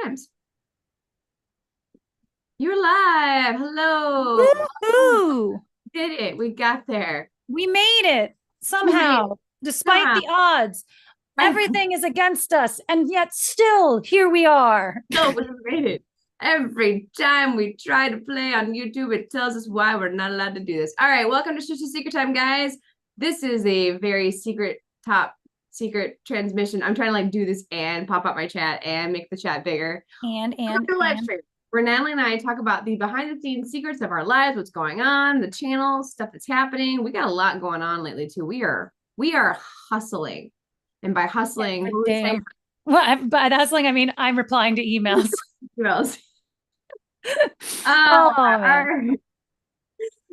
times. You're live. Hello. Woohoo! Did it. We got there. We made it We made it. somehow, despite Somehow. the odds. I Everything is against us, and yet still here we are. know we made it. Every time we try to play on YouTube, it tells us why we're not allowed to do this. All right, welcome to Shisha Secret Time, guys. This is a very top secret transmission. I'm trying to like do this and pop up my chat and make the chat bigger. Welcome to live stream, where Natalie and I talk about the behind the scenes secrets of our lives, what's going on, the channel, stuff that's happening. We got a lot going on lately too. We are hustling. And by hustling, Damn. Well, by hustling, I mean I'm replying to emails. emails. Man.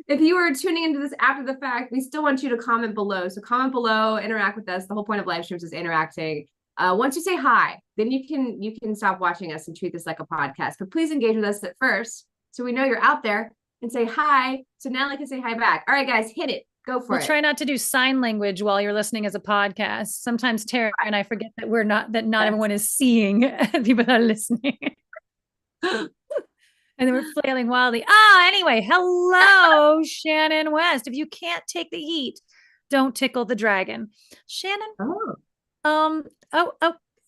If you are tuning into this after the fact, we still want you to comment below. So comment below, interact with us. The whole point of live streams is interacting. Once you say hi, then you can stop watching us and treat this like a podcast. But please engage with us at first, so we know you're out there, and say hi, so Natalie can say hi back. All right, guys, hit it. Go for it. Try not to do sign language while you're listening as a podcast. Sometimes Tara and I forget that not everyone is seeing people that are listening. And then we're flailing wildly. Anyway, hello, Shannon West. If you can't take the heat, don't tickle the dragon. Shannon?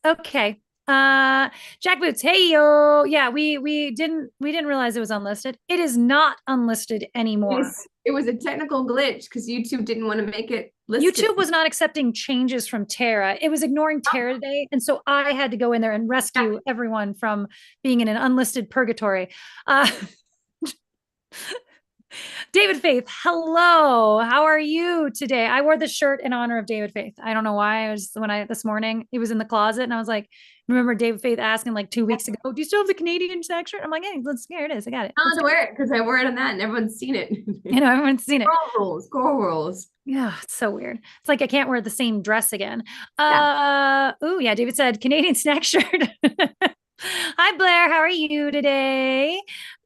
Okay. Jack Boots, hey yo. Yeah, we didn't realize it was unlisted. It is not unlisted anymore. It was a technical glitch because YouTube didn't want to make it listed. YouTube was not accepting changes from Tara. It was ignoring Tara today. And so I had to go in there and rescue everyone from being in an unlisted purgatory. David Faith, hello. How are you today? I wore the shirt in honor of David Faith. I don't know why. This morning, it was in the closet and I was like, remember David Faith asking like 2 weeks ago, do you still have the Canadian snack shirt? I'm like, hey, here it is. I got it. I don't wear it because I wore it on that and everyone's seen it. Everyone's seen it. Squirrel rules. Yeah, it's so weird. It's like I can't wear the same dress again. Yeah, David said Canadian snack shirt. Hi, Blair. How are you today?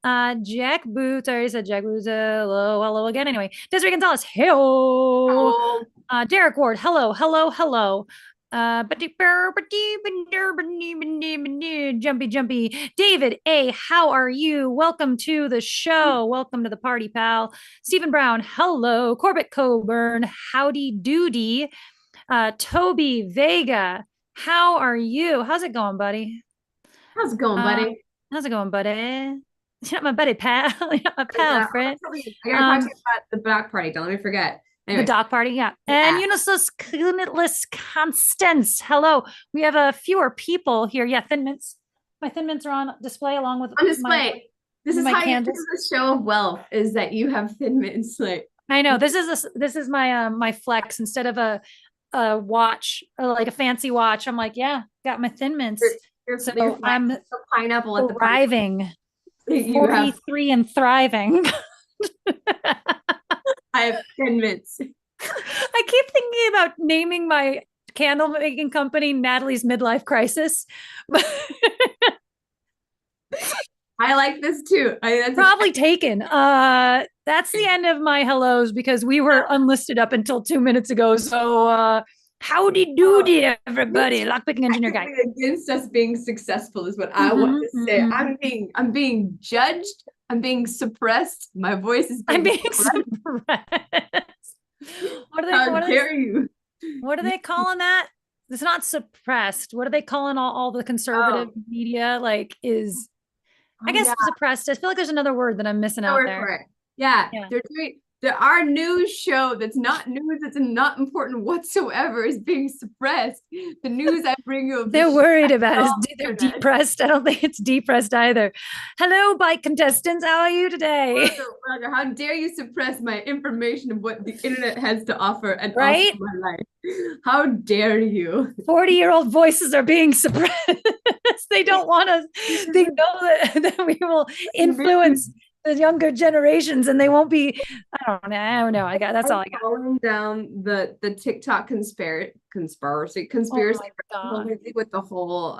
Jack Boots. I already said Jack Boots. Hello again. Anyway, Desiree Gonzalez. Hello. Derek Ward. Hello. Jumpy. David A, how are you? Welcome to the show. Welcome to the party, pal. Stephen Brown, hello. Corbett Coburn, howdy doody. Toby Vega, how are you? How's it going, buddy? How's it going, buddy? You're not my buddy, pal. You're not my pal, friend. I gotta talk to you about the block party. Don't let me forget. Anyways. The dock party, yeah. And Uniceless Limitless Constance. Hello. We have fewer people here. Yeah, Thin Mints. My Thin Mints are on display along with on display. This is how candles. You do the show of wealth is that you have Thin Mints. Like I know this is my my flex instead of a watch, like a fancy watch. I'm like, yeah, got my Thin Mints. So I'm pineapple thriving. 43 and thriving. I have Thin Mints. I keep thinking about naming my candle making company Natalie's Midlife Crisis. I like this too. That's probably taken. That's the end of my hellos because we were unlisted up until 2 minutes ago. So howdy doody, everybody. Lockpicking engineer guy. Against us being successful is what I want to say. I'm being judged. I'm being suppressed. My voice is being suppressed. How dare you? What are they calling that? It's not suppressed. What are they calling all the conservative media? Like I guess suppressed. I feel like there's another word that I'm missing out there. Yeah. They're doing our news show that's not news, that's not important whatsoever, is being suppressed. The news I bring you, they're worried about is they're depressed. I don't think it's depressed either. Hello, bike contestants. How are you today? How dare you suppress my information of what the internet has to offer and right? Also my life? How dare you? 40-year-old voices are being suppressed. They don't want us. They know that we will influence the younger generations and they won't be. I don't know. That's all I got. Following down the TikTok conspiracy with the whole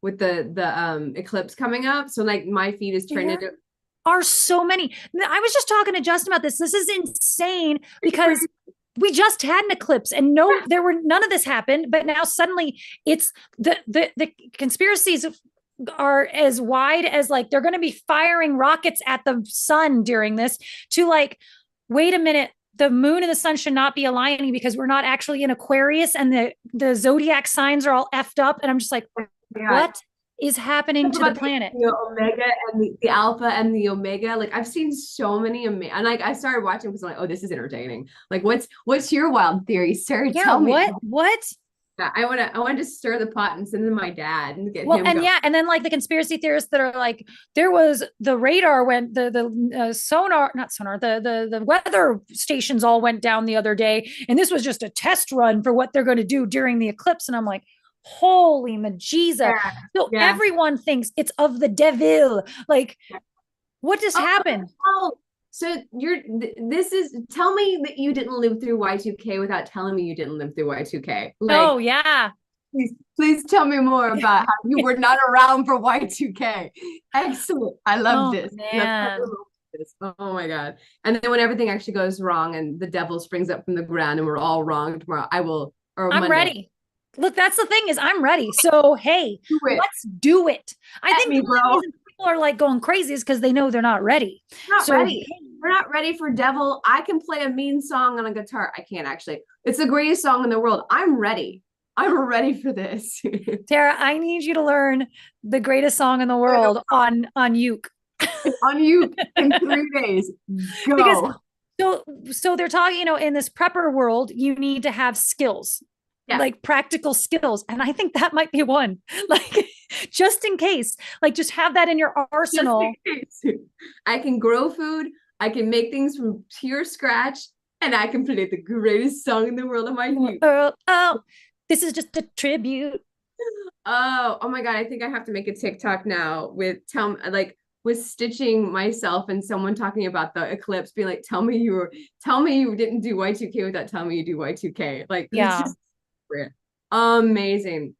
with the eclipse coming up. So like my feed is trending. There are so many. I was just talking to Justin about this. This is insane because we just had an eclipse and none of this happened, but now suddenly it's the conspiracies are as wide as like they're going to be firing rockets at the sun during this, to like, wait a minute, the moon and the sun should not be aligning because we're not actually in Aquarius and the zodiac signs are all effed up. And I'm just like, what is happening to the planet? The omega and the alpha and the omega. Like I've seen so many and like I started watching because I'm like, oh, this is entertaining. Like what's your wild theory, sir? Yeah, tell me. What? Yeah, I want to stir the pot and send it to my dad and get him and going. yeah, and then like the conspiracy theorists that are like, there was the radar went, the sonar, not sonar, the weather stations all went down the other day, and this was just a test run for what they're going to do during the eclipse. And I'm like, holy majesus. Yeah, so everyone thinks it's of the devil. Like, what just happened? So this is, tell me that you didn't live through Y2K without telling me you didn't live through Y2K. Like, oh yeah. Please tell me more about how you were not around for Y2K. Excellent. I love this. Man. Oh my God. And then when everything actually goes wrong and the devil springs up from the ground and we're all wrong tomorrow, I'm Monday. Ready. Look, that's the thing, is I'm ready. So hey, let's do it. I think people are like going crazy is because they know they're not ready. Not ready. We're not ready for devil. I can play a mean song on a guitar. I can't actually. It's the greatest song in the world. I'm ready. I'm ready for this. Tara, I need you to learn the greatest song in the world on uke. On uke in 3 days. Go. Because so they're talking, in this prepper world, you need to have skills. Yeah. Like practical skills. And I think that might be one, like just in case, like just have that in your arsenal. I can grow food. I can make things from pure scratch, and I can play the greatest song in the world of my youth. Oh, this is just a tribute. Oh my God. I think I have to make a TikTok now with stitching myself and someone talking about the eclipse, being like, tell me you didn't do Y2K without telling me you do Y2K. Like, yeah. Amazing.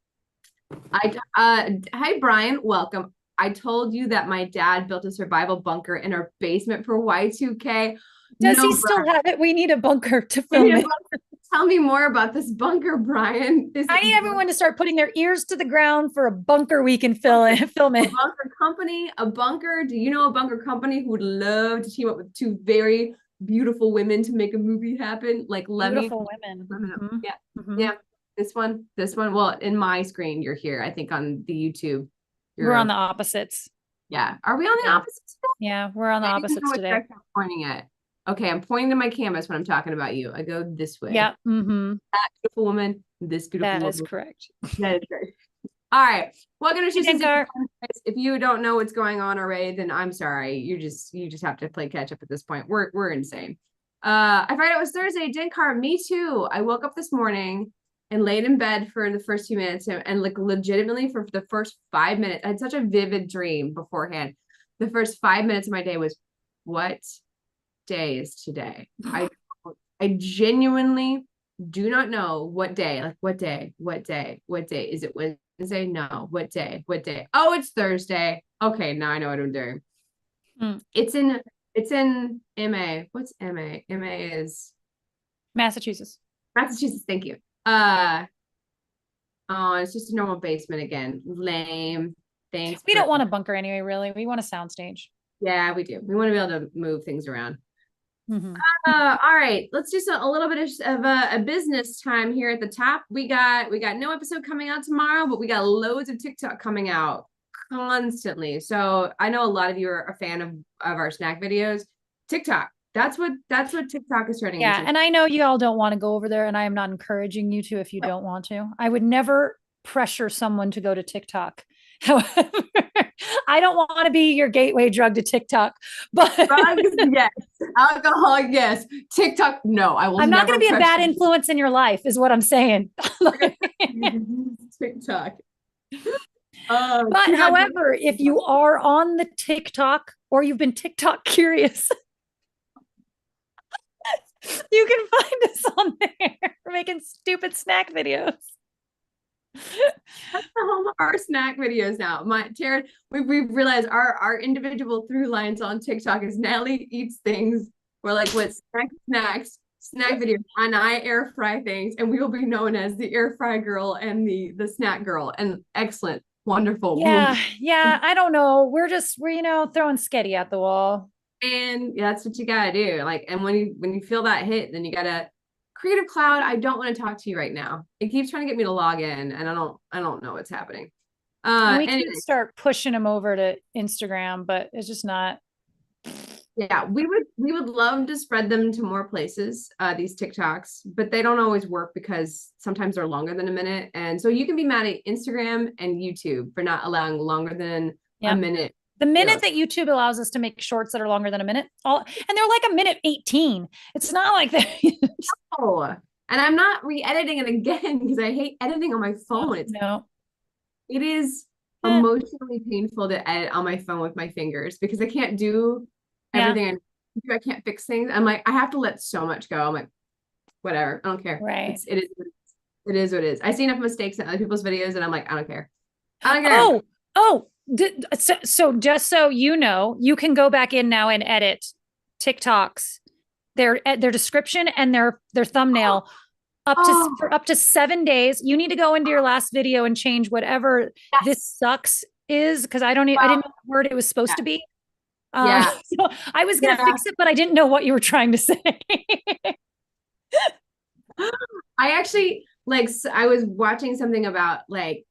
Hi Brian, welcome. I told you that my dad built a survival bunker in our basement for Y2K. Does he still have it? We need a bunker to film it. Tell me more about this bunker, Brian. I need everyone to start putting their ears to the ground for a bunker we can film it. A bunker company, a bunker. Do you know a bunker company who would love to team up with two very beautiful women to make a movie happen? Like beautiful women. Mm-hmm. Yeah. Mm-hmm. Yeah. This one. Well, in my screen, you're here. I think on the YouTube. We're on the opposites. Yeah. Are we on the opposites today? Yeah, we're on the opposites today. I'm pointing at. Okay, I'm pointing to my canvas when I'm talking about you. I go this way. Yeah. Mm-hmm. That beautiful woman. This beautiful woman. That is correct. That is correct. All right. Welcome to If you don't know what's going on already, then I'm sorry. You just have to play catch up at this point. We're insane. I forgot it was Thursday. Dinkar, me too. I woke up this morning and laid in bed for the first 2 minutes and like legitimately for the first 5 minutes. I had such a vivid dream beforehand. The first 5 minutes of my day was, what day is today? I genuinely do not know what day. Like what day? Is it Wednesday? No. What day? Oh, it's Thursday. Okay, now I know what I'm doing. It's in MA. What's MA? MA is Massachusetts. Thank you. Oh, it's just a normal basement again. Lame. Thanks. We don't want a bunker anyway, really. We want a soundstage. Yeah, we do. We want to be able to move things around. Mm-hmm. All right, let's do a little bit of a business time here at the top. We got no episode coming out tomorrow, but we got loads of TikTok coming out constantly. So I know a lot of you are a fan of our snack videos. TikTok. That's what TikTok is turning into. Yeah, and I know you all don't want to go over there, and I am not encouraging you to if you don't want to. I would never pressure someone to go to TikTok. However, I don't want to be your gateway drug to TikTok, but drugs, yes. Alcohol, yes. TikTok, no. I'm not going to be a bad influence in your life, is what I'm saying. TikTok. But however, if you are on the TikTok or you've been TikTok curious, you can find us on there. We're making stupid snack videos. That's the home of our snack videos now. Tara, we've realized our individual through lines on TikTok is Natalie eats things. We're like, what snack videos, and I air fry things, and we will be known as the air fry girl and the snack girl. And excellent. wonderful. Yeah. I don't know. We're throwing sketty at the wall. And yeah, that's what you gotta do. Like, and when you feel that hit, then you gotta Creative Cloud. I don't want to talk to you right now. It keeps trying to get me to log in, and I don't know what's happening. And we Anyway, can start pushing them over to Instagram, but it's just not. yeah, we would love to spread them to more places, these TikToks, but they don't always work because sometimes they're longer than a minute. And so you can be mad at Instagram and YouTube for not allowing longer than a minute. The minute that YouTube allows us to make shorts that are longer than a minute, and they're like a minute 18. It's not like that. Oh, and I'm not re-editing it again because I hate editing on my phone. It is emotionally painful to edit on my phone with my fingers because I can't do everything I can't fix things. I'm like, I have to let so much go. I'm like, whatever, I don't care. Right. It is what it is. I see enough mistakes in other people's videos and I'm like, I don't care. I don't care. So just so you know, you can go back in now and edit TikToks, their description and their thumbnail for up to 7 days. You need to go into your last video and change whatever this sucks is, because I didn't know what word it was supposed to be. So I was gonna fix it, but I didn't know what you were trying to say. I actually I was watching something about like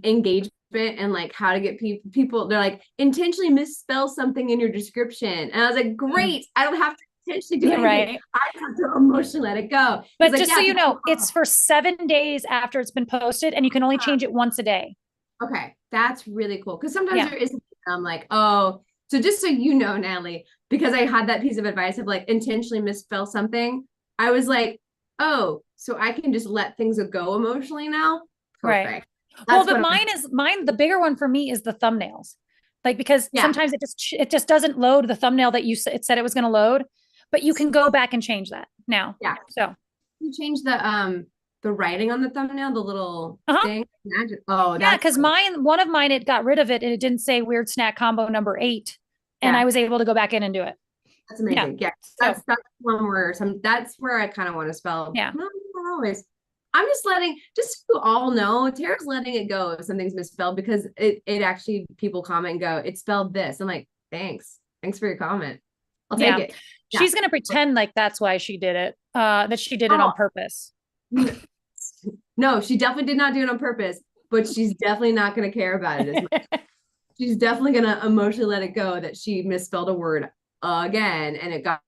engagement and like how to get people. They're like, intentionally misspell something in your description, and I was like, great, I don't have to intentionally do anything. Right. I have to emotionally let it go. But just so you know, it's for 7 days after it's been posted, and you can only change it once a day. Okay, that's really cool, because sometimes there is. I'm like, oh. So just so you know, Natalie, because I had that piece of advice of like intentionally misspell something, I was like, oh, so I can just let things go emotionally now? Perfect. Right. Well, but mine, the bigger one for me is the thumbnails. Like, because sometimes it just doesn't load the thumbnail that it said it was going to load, but you can go back and change that now. Yeah. So you change the writing on the thumbnail, the little thing. Oh, yeah, because one of mine, it got rid of it and it didn't say weird snack combo number 8. And I was able to go back in and do it. That's amazing. Yeah. That's one where that's where I kind of want to spell. Yeah. Not always. I'm just so you all know, Tara's letting it go if something's misspelled, because it actually, people comment and go, it's spelled this. I'm like, thanks for your comment. I'll take it. She's going to pretend like that's why she did it, that she did it on purpose. No, she definitely did not do it on purpose, but she's definitely not going to care about it as much. She's definitely going to emotionally let it go that she misspelled a word again and it got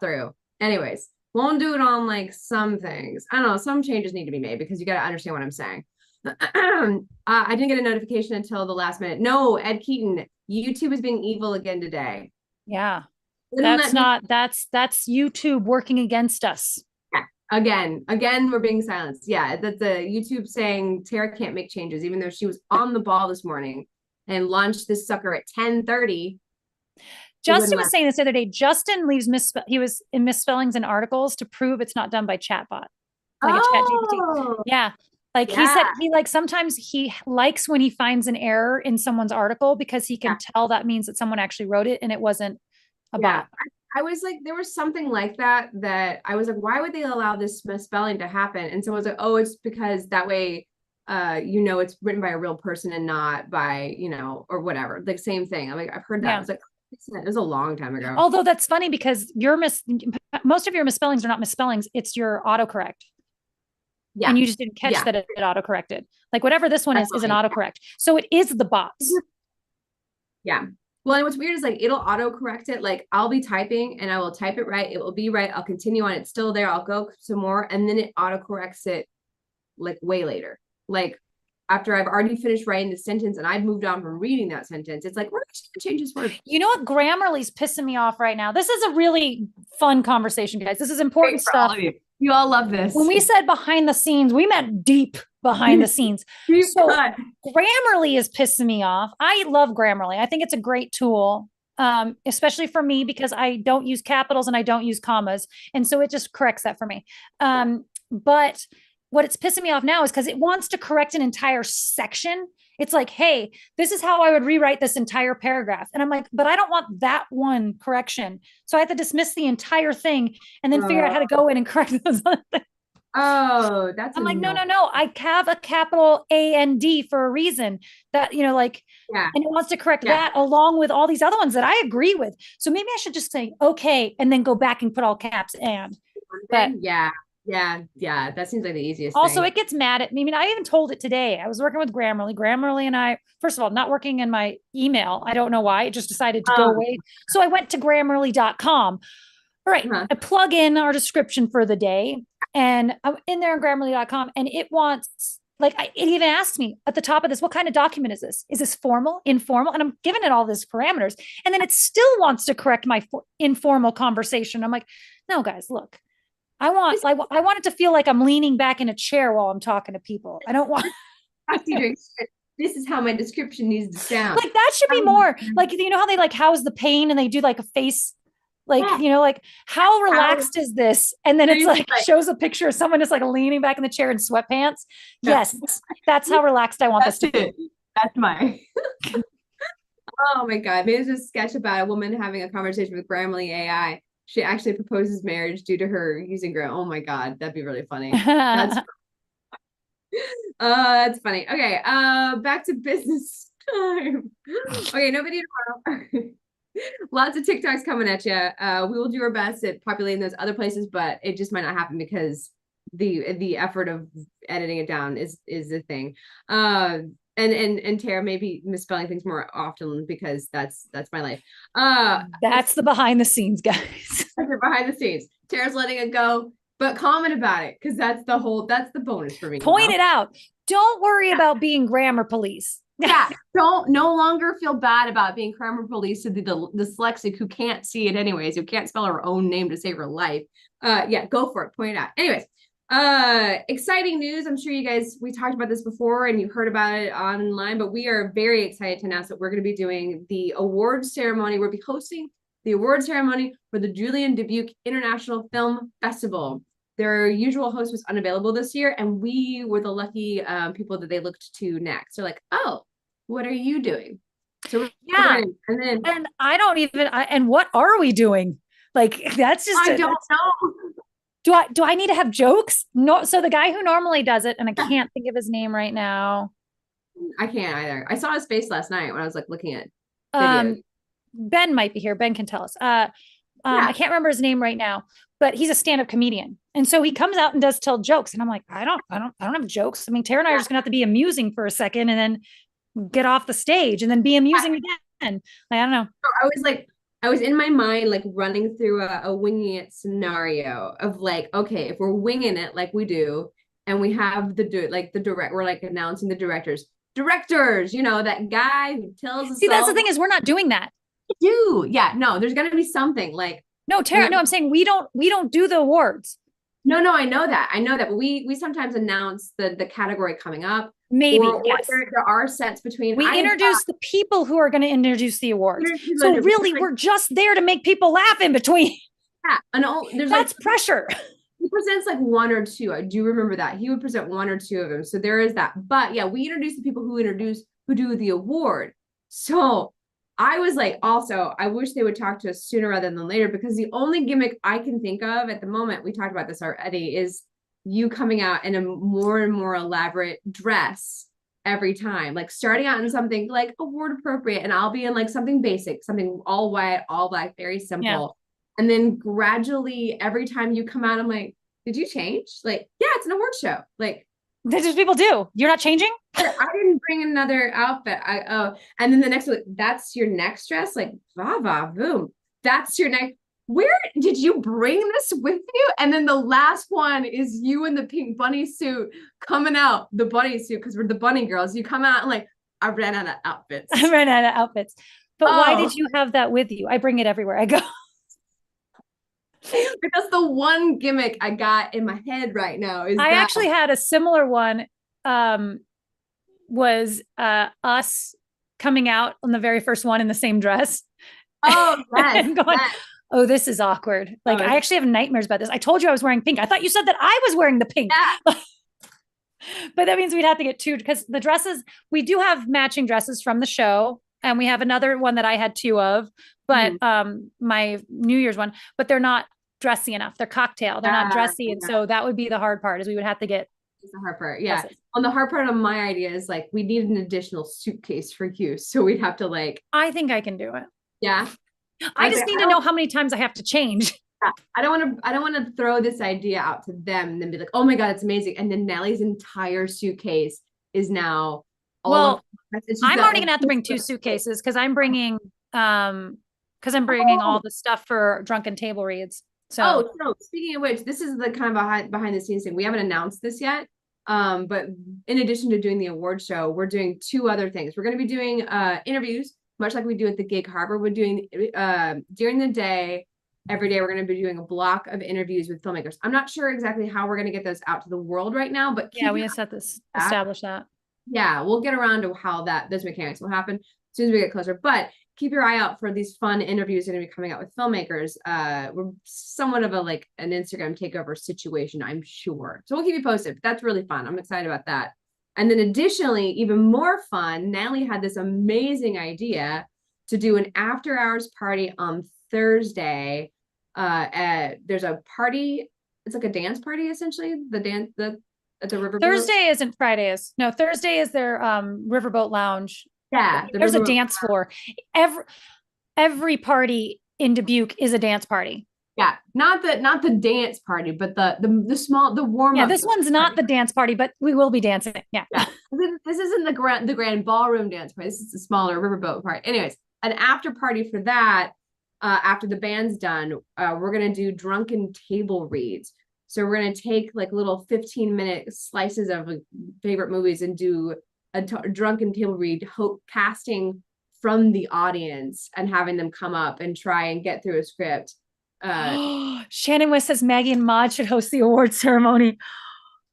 through. Anyways, won't do it on like some things. I don't know. Some changes need to be made because you got to understand what I'm saying. I didn't get a notification until the last minute. No, Ed Keaton, YouTube is being evil again today. Yeah. That's YouTube working against us. Yeah. Again, we're being silenced. Yeah. That's the YouTube saying Tara can't make changes, even though she was on the ball this morning and launched this sucker at 10:30. Justin was saying this the other day. Justin leaves he was in misspellings in articles to prove it's not done by chatbot, like a ChatGPT. Yeah. Like he said, sometimes he likes when he finds an error in someone's article because he can tell that means that someone actually wrote it and it wasn't a bot. I was like, there was something like that I was like, why would they allow this misspelling to happen? And so I was like, oh, it's because that way, it's written by a real person and not by, or whatever, like same thing. I'm like, I've heard that. I was like, it was a long time ago. Although that's funny because most of your misspellings are not misspellings. It's your autocorrect. Yeah. And you just didn't catch that it autocorrected. Like whatever this one is an autocorrect. So it is the bots. Yeah. Well, and what's weird is like, it'll autocorrect it. Like I'll be typing and I will type it right. It will be right. I'll continue on. It's still there. I'll go some more. And then it autocorrects it like way later. Like after I've already finished writing the sentence and I've moved on from reading that sentence, it's like, we're actually going to change this word. You know what? Grammarly's pissing me off right now. This is a really fun conversation, guys. This is important stuff. You all love this. When we said behind the scenes, we meant deep behind the scenes. So Grammarly is pissing me off. I love Grammarly. I think it's a great tool, especially for me because I don't use capitals and I don't use commas. And so it just corrects that for me. But what it's pissing me off now is because it wants to correct an entire section. It's like, hey, this is how I would rewrite this entire paragraph. And I'm like, but I don't want that one correction. So I have to dismiss the entire thing and then figure out how to go in and correct those other things. Oh, that's I'm like, no, annoying. no, no. I have a capital A-N-D for a reason that, like, Yeah. and it wants to correct Yeah. that along with all these other ones that I agree with. So maybe I should just say, okay, and then go back and put all caps and, but Yeah. Yeah. Yeah. That seems like the easiest also thing. it gets mad at me. I mean, I even told it today. I was working with Grammarly and I, first of all, not working in my email. I don't know why. It just decided to go Um, away. So I went to grammarly.com. All right. uh-huh. I plug in our description for the day and I'm in there on grammarly.com and it wants, like, it even asked me at the top of this, what kind of document is this? Is this formal, informal? And I'm giving it all these parameters. And then it still wants to correct my informal conversation. I'm like, no, guys, look, I want it to feel like I'm leaning back in a chair while I'm talking to people. I don't want This is how my description needs to sound. like that should be Um, more like, how they like house the pain and they do like a face like, yeah. like how relaxed is this? And then it's like Like, shows a picture of someone just like leaning back in the chair in sweatpants. yeah, Yes, that's how relaxed I want this that's to it. be. That's my. Oh my God. Maybe it's a sketch about a woman having a conversation with Grammarly AI. She actually proposes marriage due to her using Gram. Oh my God. That'd be really funny. That's that's funny. Okay, back to business time. Okay, no video tomorrow. Lots of TikToks coming at you. We will do our best at populating those other places, but it just might not happen because the effort of editing it down is a thing. And Tara may be misspelling things more often because that's my life. That's the behind the scenes, guys. Behind the scenes. Tara's letting it go, but comment about it because that's the bonus for me. Point it out. Don't worry about being grammar police. Yeah, don't no longer feel bad about being grammar police to the dyslexic who can't see it anyways, who can't spell her own name to save her life. Yeah, go for it. Point it out. Anyways, exciting news. I'm sure you guys, we talked about this before and you heard about it online, but we are very excited to announce that we're going to be doing the awards ceremony. We'll be hosting the award ceremony for the Julien Dubuque International Film Festival. Their usual host was unavailable this year, and we were the lucky people that they looked to next. They're like, "Oh, what are you doing?" So yeah, and I don't even. And what are we doing? Like that's just. I don't know. Do I need to have jokes? No. So the guy who normally does it, and I can't think of his name right now. I can't either. I saw his face last night when I was like looking at videos. Ben might be here. Ben can tell us. I can't remember his name right now, but he's a stand-up comedian. And so he comes out and does tell jokes. And I'm like, I don't have jokes. I mean, Tara and I are just gonna have to be amusing for a second and then get off the stage and then be amusing again. Like, I don't know. I was in my mind, like running through a winging it scenario of like, okay, if we're winging it like we do, and we have we're like announcing the directors, that guy who tells us. See, that's the thing is we're not doing that. Yeah, no, there's gonna be something like no, Tara. No, I'm saying we don't do the awards. No, I know that. But we sometimes announce the category coming up. Maybe yes. There are sets between. We introduce the people who are going to introduce the awards. So really, we're just there to make people laugh in between. Yeah, and that's pressure. He presents like one or two. I do remember that he would present one or two of them. So there is that. But yeah, we introduce the people who do the award. So I was like, also, I wish they would talk to us sooner rather than later, because the only gimmick I can think of at the moment, we talked about this already, is you coming out in a more and more elaborate dress every time, like starting out in something like award appropriate, and I'll be in like something basic, something all white, all black, very simple. Yeah. And then gradually every time you come out, I'm like, did you change? Like, yeah, it's an award show. Like, this is people do. You're not changing? I didn't bring another outfit. And then the next one, that's your next dress? Like, va boom. That's your next. Where did you bring this with you? And then the last one is you in the pink bunny suit coming out, the bunny suit, because we're the bunny girls. You come out and like, I ran out of outfits. But why did you have that with you? I bring it everywhere I go. Because the one gimmick I got in my head right now is I actually had a similar one. Was us coming out on the very first one in the same dress. Oh, yes. Going, oh, this is awkward. Like, I actually have nightmares about this. I told you I was wearing pink. I thought you said that I was wearing the pink. Yeah. But that means we'd have to get two, because the dresses, we do have matching dresses from the show. And we have another one that I had two of, but my New Year's one, but they're not dressy enough. They're cocktail. They're not dressy. And so that would be the hard part, is we would have to get the hard part. Yeah. On the hard part of my idea is like, we need an additional suitcase for you. So we'd have to like, I think I can do it. Yeah. I just need to know how many times I have to change. Yeah. I don't want to throw this idea out to them and then be like, oh my God, it's amazing. And then Nellie's entire suitcase is now I'm already gonna have to bring 2 suitcases because I'm bringing all the stuff for drunken table reads. So speaking of which, this is the kind of behind the scenes thing. We haven't announced this yet. But in addition to doing the award show, we're doing 2 other things. We're going to be doing interviews, much like we do at the Gig Harbor. We're doing during the day, every day, we're going to be doing a block of interviews with filmmakers. I'm not sure exactly how we're going to get those out to the world right now, but yeah, we have to establish that. Yeah, we'll get around to how those mechanics will happen as soon as we get closer. But keep your eye out for these fun interviews that are going to be coming out with filmmakers. We're somewhat of an Instagram takeover situation, I'm sure. So we'll keep you posted. But that's really fun. I'm excited about that. And then additionally, even more fun, Natalie had this amazing idea to do an after hours party on Thursday. There's a party. It's like a dance party, essentially. At the riverboat. Thursday isn't Fridays. No, Thursday is their riverboat lounge. Yeah, there's a dance floor. Every party in Dubuque is a dance party. Yeah, not the dance party, but the warm up. Yeah, this one's not the dance party, but we will be dancing. Yeah. This isn't the grand ballroom dance party. This is a smaller riverboat party. Anyways, an after party for that. After the band's done, we're gonna do drunken table reads. So we're gonna take like little 15-minute slices of favorite movies and do a drunken table read, casting from the audience and having them come up and try and get through a script. Shannon West says Maggie and Maude should host the award ceremony.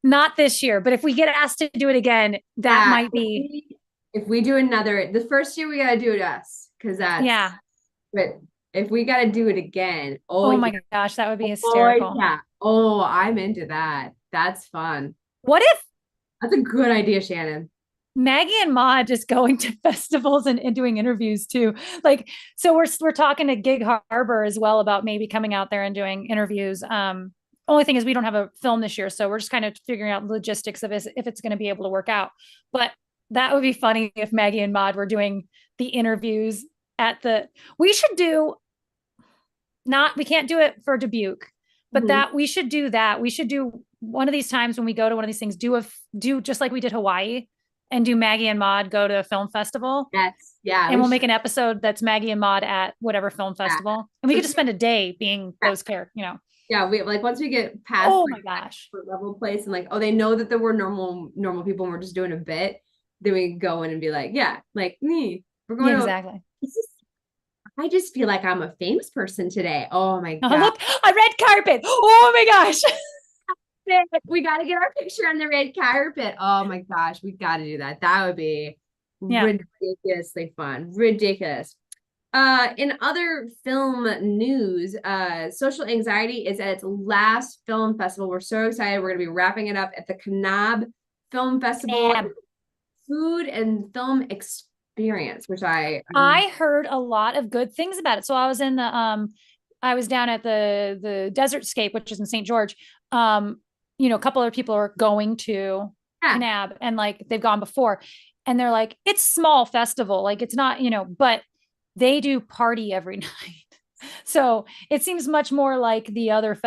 Not this year, but if we get asked to do it again, that might be. If we do the first year, we gotta do it us, because that's But if we gotta do it again, oh my gosh, that would be hysterical. I'm into that. That's fun. What if? That's a good idea, Shannon. Maggie and Maude just going to festivals and doing interviews too. Like, so we're talking to Gig Harbor as well about maybe coming out there and doing interviews. Only thing is we don't have a film this year, so we're just kind of figuring out logistics of if it's going to be able to work out. But that would be funny if Maggie and Maude were doing the interviews we should do, we can't do it for Dubuque, but we should do that. We should do one of these times when we go to one of these things, do just like we did Hawaii, and do Maggie and Maude go to a film festival. Yes. Yeah. And we'll make an episode that's Maggie and Maude at whatever film festival. And we could just spend a day being those characters, Yeah, we once we get past my gosh, level place and they know that there were normal people and we're just doing a bit, then we go in and be like, we're going exactly. I just feel like I'm a famous person today. Oh my God. Look, a red carpet. Oh my gosh. We got to get our picture on the red carpet. Oh my gosh, we got to do that. That would be ridiculously fun. Ridiculous. In other film news, Social AnnXiety is at its last film festival. We're so excited. We're going to be wrapping it up at the Kanab Film Festival. Food and film experience, which I heard a lot of good things about it. So I was I was down at the Desertscape, which is in St. George. A couple other people are going to Kanab, and they've gone before, and they're like, it's small festival, it's not, but they do party every night. So it seems much more like the other,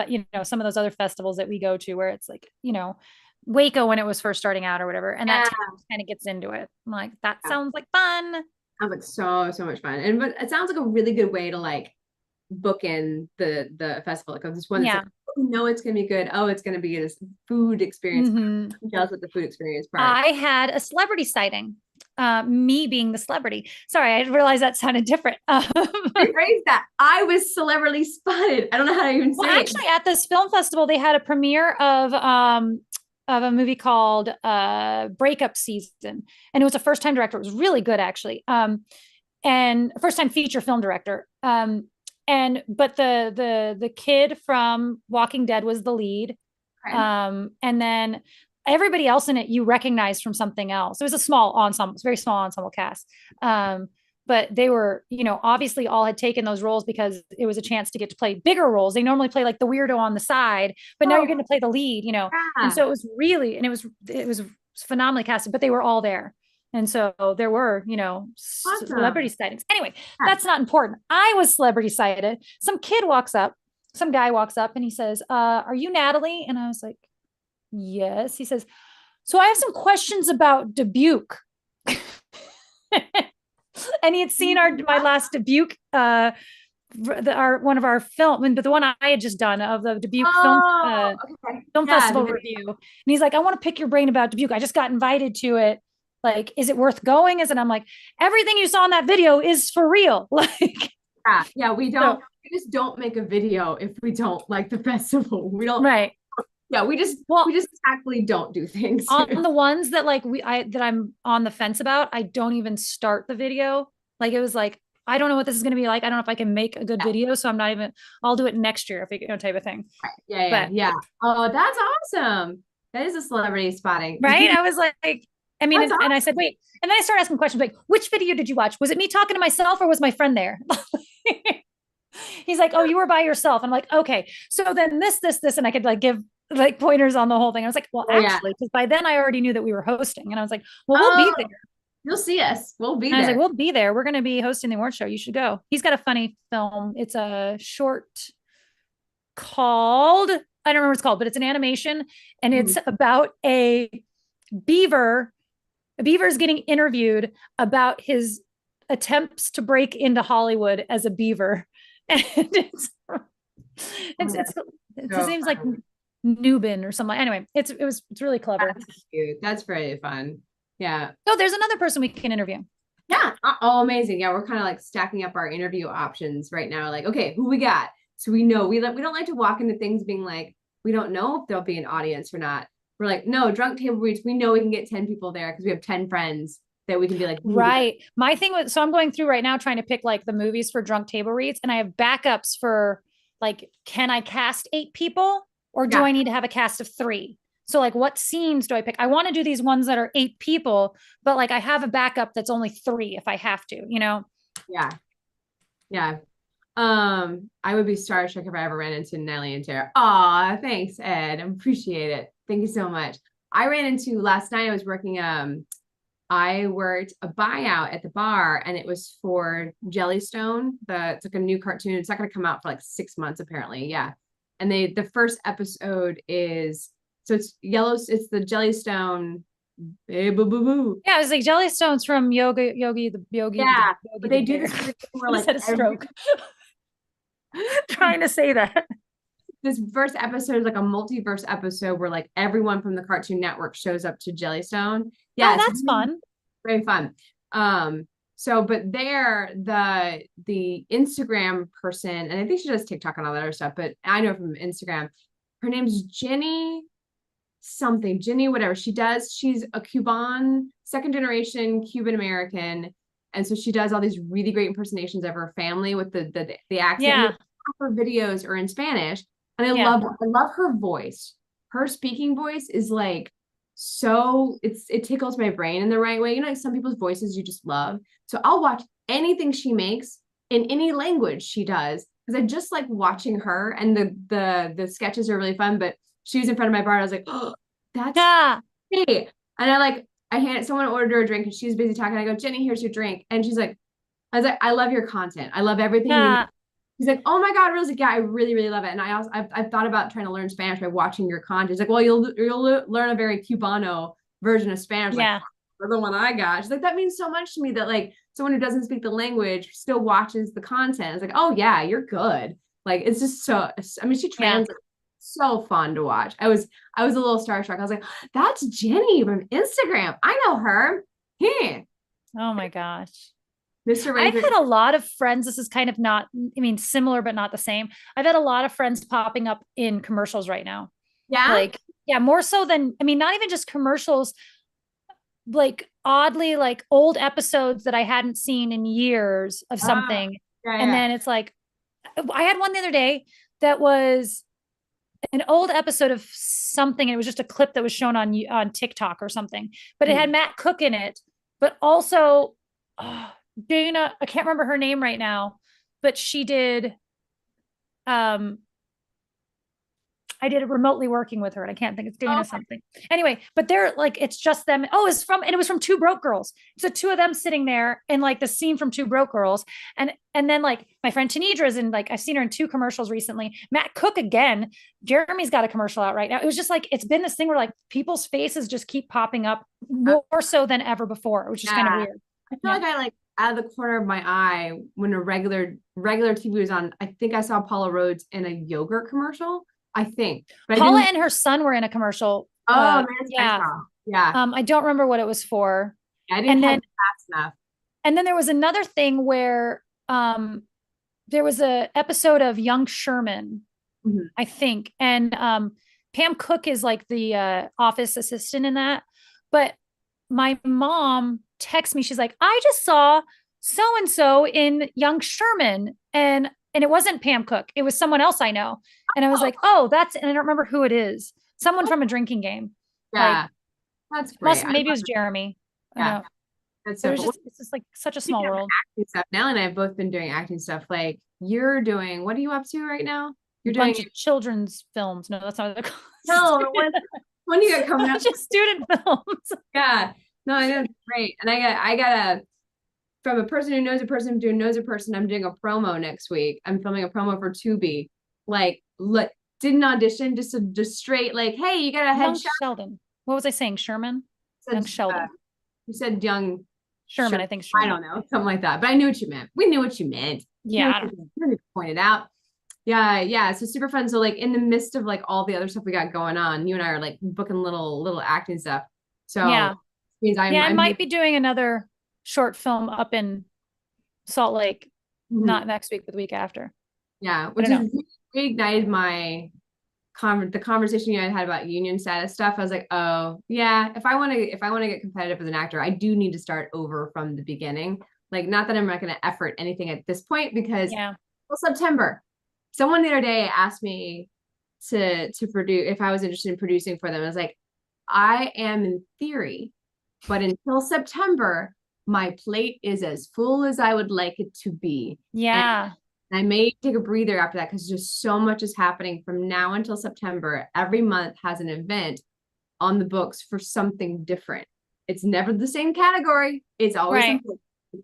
some of those other festivals that we go to, where it's Waco when it was first starting out or whatever, and that kind of gets into it. I'm like, that sounds like fun. Sounds like so much fun, but it sounds like a really good way to book in the festival. This one, it's gonna be good. Oh, it's gonna be a food experience. Jealous with the food experience part. I had a celebrity sighting. Me being the celebrity. Sorry, I realized that sounded different. Rephrase that. I was celebrity spotted. I don't know how to even say it. Actually, at this film festival, they had a premiere of a movie called Breakup Season, and it was a first-time director. It was really good, actually, and first-time feature film director. But the kid from Walking Dead was the lead, and then everybody else in it you recognize from something else. It was a small ensemble, very small ensemble cast. but they were, obviously all had taken those roles because it was a chance to get to play bigger roles. They normally play like the weirdo on the side, but now you're going to play the lead, And Yeah. so it was really, and it was phenomenally casted, but they were all there. And so there were, celebrity Awesome. sightings. Anyway, Yeah. that's not important. I was celebrity sighted. Some guy walks up and he says, are you Natalie? And I was like, yes. He says, so I have some questions about Dubuque. And he had seen my last Dubuque, one of our film, but the one I had just done of the Dubuque Oh, okay. film Yeah, festival review. And he's like, I want to pick your brain about Dubuque. I just got invited to it. Like, is it worth going? And I'm like, everything you saw in that video is for real. Like, yeah, we just don't make a video if we don't like the festival. We don't, right. Yeah, we just exactly don't do things. On the ones that that I'm on the fence about, I don't even start the video. Like, it was like, I don't know what this is going to be like. I don't know if I can make a good video. So I'll do it next year, if type of thing. Yeah. Oh, that's awesome. That is a celebrity spotting. Right. I was like, awesome. And I said, wait. And then I started asking questions like, which video did you watch? Was it me talking to myself or was my friend there? He's like, oh, you were by yourself. And I'm like, okay. So then this, and I could give pointers on the whole thing. I was like, well, actually, because by then I already knew that we were hosting. And I was like, well, we'll be there. You'll see us. We'll be there. I was like, we'll be there. We're going to be hosting the award show. You should go. He's got a funny film. It's a short called, I don't remember what it's called, but it's an animation. And it's about a beaver. A beaver is getting interviewed about his attempts to break into Hollywood as a beaver. And his name's like Nubin or something. Anyway, it's really clever. That's cute. That's very fun. Yeah. Oh, there's another person we can interview. Yeah. Oh, amazing. Yeah, we're kind of stacking up our interview options right now. Like, okay, who we got? So we know we don't like to walk into things being like, we don't know if there'll be an audience or not. We're like, no, drunk table reads. We know we can get 10 people there because we have 10 friends that we can be like, right. My thing was, so I'm going through right now trying to pick the movies for drunk table reads, and I have backups for can I cast 8 people or do I need to have a cast of 3? So what scenes do I pick? I want to do these ones that are 8 people, but I have a backup that's only 3 if I have to, Yeah. Yeah. I would be starstruck if I ever ran into Natalie and Tara. Aw, thanks, Ed. I appreciate it. Thank you so much. I ran into last night, I was working, I worked a buyout at the bar and it was for Jellystone. It's a new cartoon. It's not going to come out for 6 months, apparently. Yeah. And the first episode is, so it's the Jellystone. Yeah, I was like, Jellystone's from Yogi. Yeah, but they do this where had a stroke. Trying to say that. This first episode is a multiverse episode where everyone from the Cartoon Network shows up to Jellystone. Yeah, that's fun. Very fun. So, but the Instagram person, and I think she does TikTok and all that other stuff, but I know from Instagram, her name's Jenny whatever she does. She's a Cuban, second generation Cuban American. And so she does all these really great impersonations of her family with the accent. Yeah. Her videos are in Spanish. And I love her voice. Her speaking voice is so it tickles my brain in the right way. Some people's voices you just love. So I'll watch anything she makes in any language she does, because I just like watching her, and the sketches are really fun. But she was in front of my bar and I was like, oh, that's hey. And I handed someone ordered her a drink and she was busy talking. I go, Jenny, here's your drink. And she's like, I was like, I love your content. I love everything you do. He's like, oh my God, really? Like, yeah, I really, really love it. And I've thought about trying to learn Spanish by watching your content. He's like, well, you'll learn a very Cubano version of Spanish. Yeah. Like, the one I got. She's like, that means so much to me that someone who doesn't speak the language still watches the content. It's like, oh yeah, you're good. It's just so, I mean, she translates. Yeah. So fun to watch. I was a little starstruck. I was like, that's Jenny from Instagram. I know her. Yeah. Oh my gosh. Mr. I've had a lot of friends. This is kind of not, I mean, similar, but not the same. I've had a lot of friends popping up in commercials right now. Yeah. More so than, I mean, not even just commercials, oddly, old episodes that I hadn't seen in years of something. And then it's I had one the other day that was an old episode of something. And it was just a clip that was shown on TikTok or something, but it had Matt Cook in it, but also, Dana, I can't remember her name right now, but she did, um, I did it remotely working with her, and I can't think it's Dana Okay. something. Anyway, but they're like, it's just them. Oh, it was from Two Broke Girls. So two of them sitting there in like the scene from Two Broke Girls. And then like my friend Tanidra's in, like, I've seen her in 2 commercials recently. Matt Cook again. Jeremy's got a commercial out right now. It was just like, it's been this thing where like people's faces just keep popping up more so than ever before, which is kind of weird. I feel like I like out of the corner of my eye when a regular TV was on, I think I saw Paula Rhodes in a yogurt commercial. I think. But Paula and her son were in a commercial. Oh, I Yeah. saw. Yeah. I don't remember what it was for. I didn't And have then fast enough. And then there was another thing where there was a episode of Young Sherman, I think, and Pam Cook is like the office assistant in that. But my mom texts me, she's like, I just saw so and so in Young Sherman, and it wasn't Pam Cook, it was someone else I know. And I was like, oh, and I don't remember who it is. Someone from a drinking game. Yeah, Like, that's great. maybe it was Jeremy. I Yeah. know. That's so cool. It's just like such a small world. Acting stuff. Natalie and I have both been doing acting stuff. Like you're doing, what are you up to right now? You're Bunch doing of children's films. No, that's not what they're called. no, when you got coming up, just student films. Yeah, no, I know, it's great. And I got a from a person who knows a person who knows a person. I'm doing a promo next week. I'm filming a promo for Tubi. Like, look, didn't audition, just straight like, hey, you got a headshot. Sheldon. What was I saying? Sherman? Young Sheldon. You said young Sherman, I think Sherman. I don't know, something like that. But I knew what you meant. We knew what you meant. Yeah. You pointed out. Yeah. So super fun. So like in the midst of like all the other stuff we got going on, you and I are like booking little acting stuff. So yeah, means I might be doing another short film up in Salt Lake, not next week, but the week after. Yeah, which has reignited the conversation you had about union status stuff. I was like, oh yeah, if I want to get competitive as an actor, I do need to start over from the beginning. Like, not that I'm not going to effort anything at this point, because well, September. Someone the other day asked me to produce if I was interested in producing for them. I was like, I am in theory, but until September, my plate is as full as I would like it to be. Yeah. And I may take a breather after that because just so much is happening from now until September. Every month has an event on the books for something different. It's never the same category. It's always something.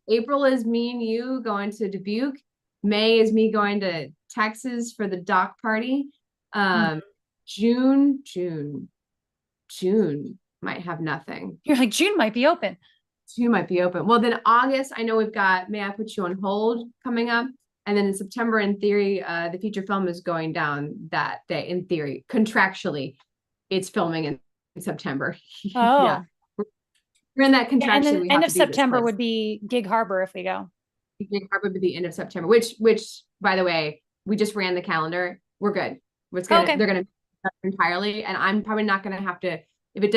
April is me and you going to Dubuque. May is me going to Texas for the dock party. June might have nothing. You're like, June might be open. June might be open. Well, then August, I know we've got May I Put You on Hold coming up. And then in September, in theory, the feature film is going down that day. In theory, contractually, it's filming in September. Oh, yeah. We're in that contractually. And then end of September would be Gig Harbor if we go. Gig Harbor would be the end of September, which, by the way, we just ran the calendar. We're good. They're gonna entirely, and I'm probably not gonna have to. If it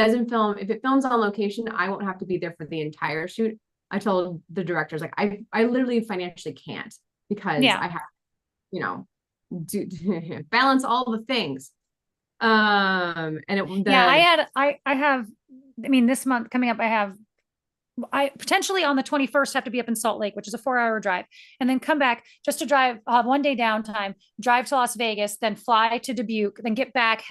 films on location, I won't have to be there for the entire shoot. I told the directors, like, I literally financially can't, because I have, balance all the things. And this month coming up, I potentially on the 21st have to be up in Salt Lake, which is a 4-hour drive, and then come back just to drive. I'll have 1 day downtime, drive to Las Vegas, then fly to Dubuque, then get back,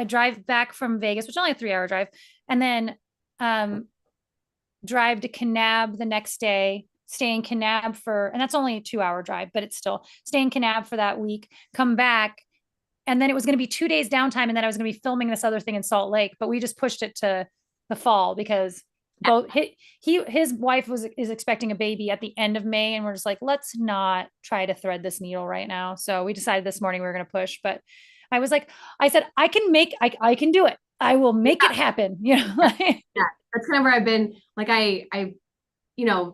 drive back from Vegas, which is only a 3-hour drive, and then drive to Kanab the next day, stay in Kanab and that's only a 2-hour drive, but it's still stay in Kanab for that week, come back. And then it was going to be 2 days downtime. And then I was going to be filming this other thing in Salt Lake, but we just pushed it to the fall because both his wife is expecting a baby at the end of May. And we're just like, let's not try to thread this needle right now. So we decided this morning we were going to push, but I said, I can do it. I will make it happen. Yeah. That's kind of where I've been. Like I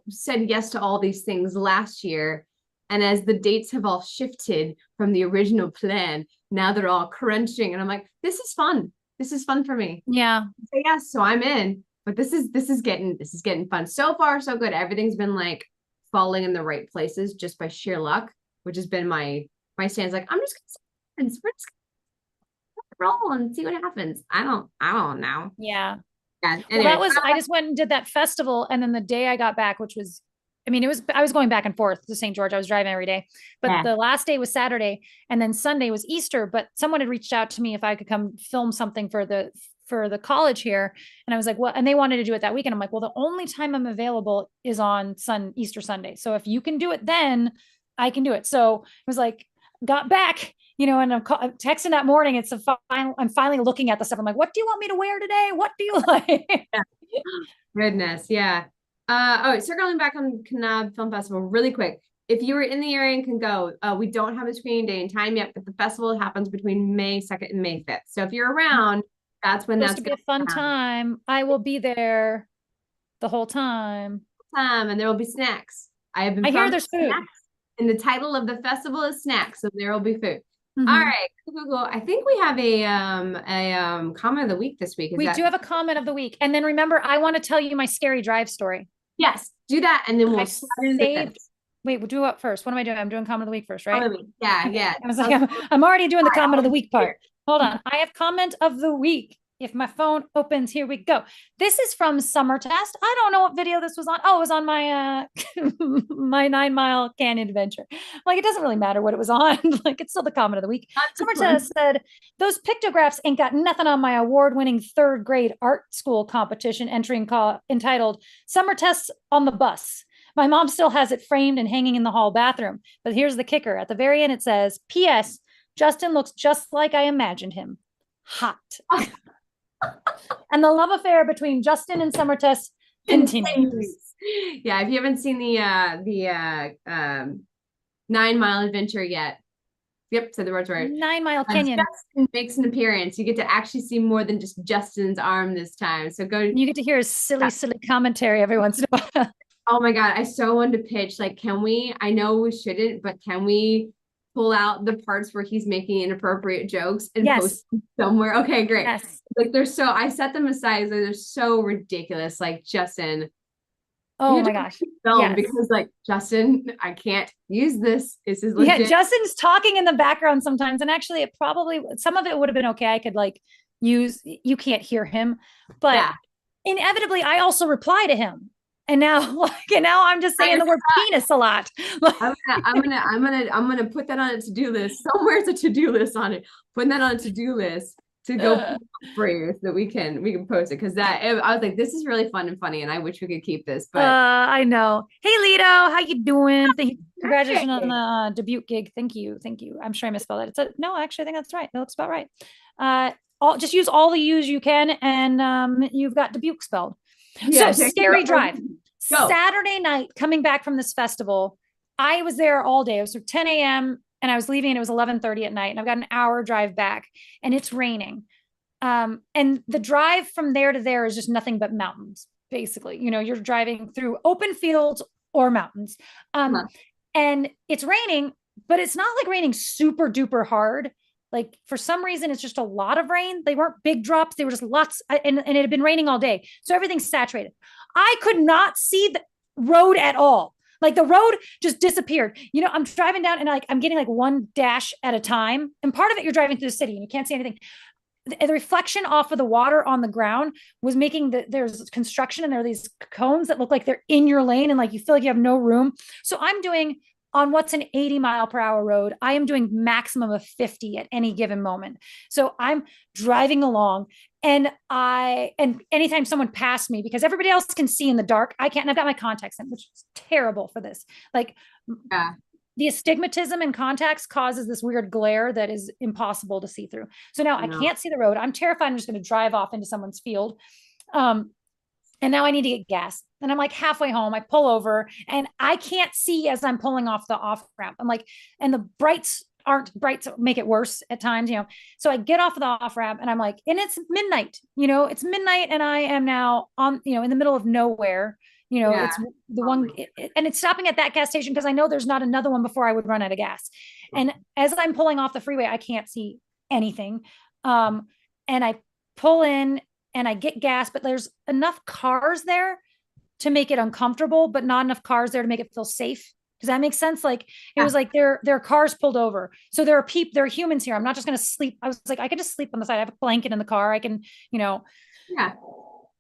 said yes to all these things last year. And as the dates have all shifted from the original plan, now they're all crunching. And I'm like, this is fun. This is fun for me. Yeah. So yes, so I'm in. But this is getting fun. So far, so good. Everything's been like falling in the right places just by sheer luck, which has been my stance. Like, I'm just gonna roll and see what happens. I don't know. Yeah. Yeah. Anyway, I just went and did that festival, and then the day I got back, which was I mean, I was going back and forth to St. George. I was driving every day, but Yeah. the last day was Saturday, and then Sunday was Easter. But someone had reached out to me if I could come film something for the college here. And I was like, well, and they wanted to do it that weekend. I'm like, well, the only time I'm available is on Easter Sunday. So if you can do it, then I can do it. So it was like, got back, and I'm texting that morning. It's I'm finally looking at the stuff. I'm like, what do you want me to wear today? What do you like? Yeah. Goodness. Yeah. Circling back on Kanab Film Festival really quick. If you were in the area and can go, we don't have a screening day and time yet, but the festival happens between May 2nd and May 5th. So if you're around, that's when Supposed to be a fun time. I will be there the whole time. And there will be snacks. I hear there's food. And the title of the festival is snacks, so there will be food. All right, cool. I think we have a comment of the week this week. We do have a comment of the week, and then remember, I want to tell you my scary drive story. Yes, do that, and then we'll Wait, we'll do what first? What am I doing? I'm doing comment of the week first, right? Yeah. I was like, I'm already doing the comment of the week part. Hold on. I have comment of the week. If my phone opens, here we go. This is from Summer Test. I don't know what video this was on. Oh, it was on my my 9-mile canyon adventure. Like, it doesn't really matter what it was on. Like, it's still the comment of the week. Summer Test said, those pictographs ain't got nothing on my award-winning 3rd grade art school competition entry entitled Summer Tests on the Bus. My mom still has it framed and hanging in the hall bathroom. But here's the kicker. At the very end, it says, P.S. Justin looks just like I imagined him. Hot. And the love affair between Justin and Summer Test continues. Yeah, if you haven't seen the 9-mile adventure yet, yep, said the words right. 9-mile canyon. Justin makes an appearance. You get to actually see more than just Justin's arm this time. So you get to hear his silly commentary every once in a while. Oh my God, I so wanted to pitch. Like, can we? I know we shouldn't, but can we pull out the parts where he's making inappropriate jokes and post them somewhere? Okay, great. Yes. Like, I set them aside. They're so ridiculous. Like, Justin. Oh my gosh. Yes. Because like, Justin, I can't use this. This is legit. Yeah, Justin's talking in the background sometimes. And actually some of it would have been okay. I could like use, you can't hear him, but inevitably I also reply to him. And now I'm just saying the word penis a lot. I'm gonna put that on a to-do list. Somewhere's a to-do list on it. Putting that on a to-do list to go for you so that we can post it. Because I was like, this is really fun and funny, and I wish we could keep this. But I know. Hey Lito, how you doing? Congratulations on the Dubuque gig. Thank you. I'm sure I misspelled that. No, actually, I think that's right. That looks about right. Just use all the U's you can, and you've got Dubuque spelled. Yeah, so scary drive. Saturday night, coming back from this festival, I was there all day. It was 10 a.m. and I was leaving and it was 11:30 at night, and I've got an hour drive back and it's raining. And the drive from there to there is just nothing but mountains, basically. You're driving through open fields or mountains. And it's raining, but it's not like raining super duper hard. Like, for some reason, it's just a lot of rain. They weren't big drops. They were just lots. And it had been raining all day. So everything's saturated. I could not see the road at all. Like, the road just disappeared. I'm driving down and I'm getting like one dash at a time. And part of it, you're driving through the city and you can't see anything. The reflection off of the water on the ground was making there's construction and there are these cones that look like they're in your lane and like you feel like you have no room. So I'm doing, on what's an 80-mile-per-hour road, I am doing maximum of 50 at any given moment. So I'm driving along and anytime someone passed me, because everybody else can see in the dark, I can't, and I've got my contacts in, which is terrible for this. Like, the astigmatism in contacts causes this weird glare that is impossible to see through. So now I can't see the road. I'm terrified I'm just going to drive off into someone's field. And now I need to get gas. And I'm like halfway home. I pull over and I can't see as I'm pulling off the off ramp. I'm like, and the brights aren't bright, so make it worse at times, So I get off of the off ramp and I'm like, and it's midnight, it's midnight and I am now on, in the middle of nowhere. It's the one, and it's stopping at that gas station because I know there's not another one before I would run out of gas. And as I'm pulling off the freeway, I can't see anything. And I pull in and I get gas, but there's enough cars there to make it uncomfortable, but not enough cars there to make it feel safe. Does that make sense? Like, it was like there are cars pulled over. So there are humans here. I'm not just going to sleep. I was like, I could just sleep on the side. I have a blanket in the car. I can, Yeah.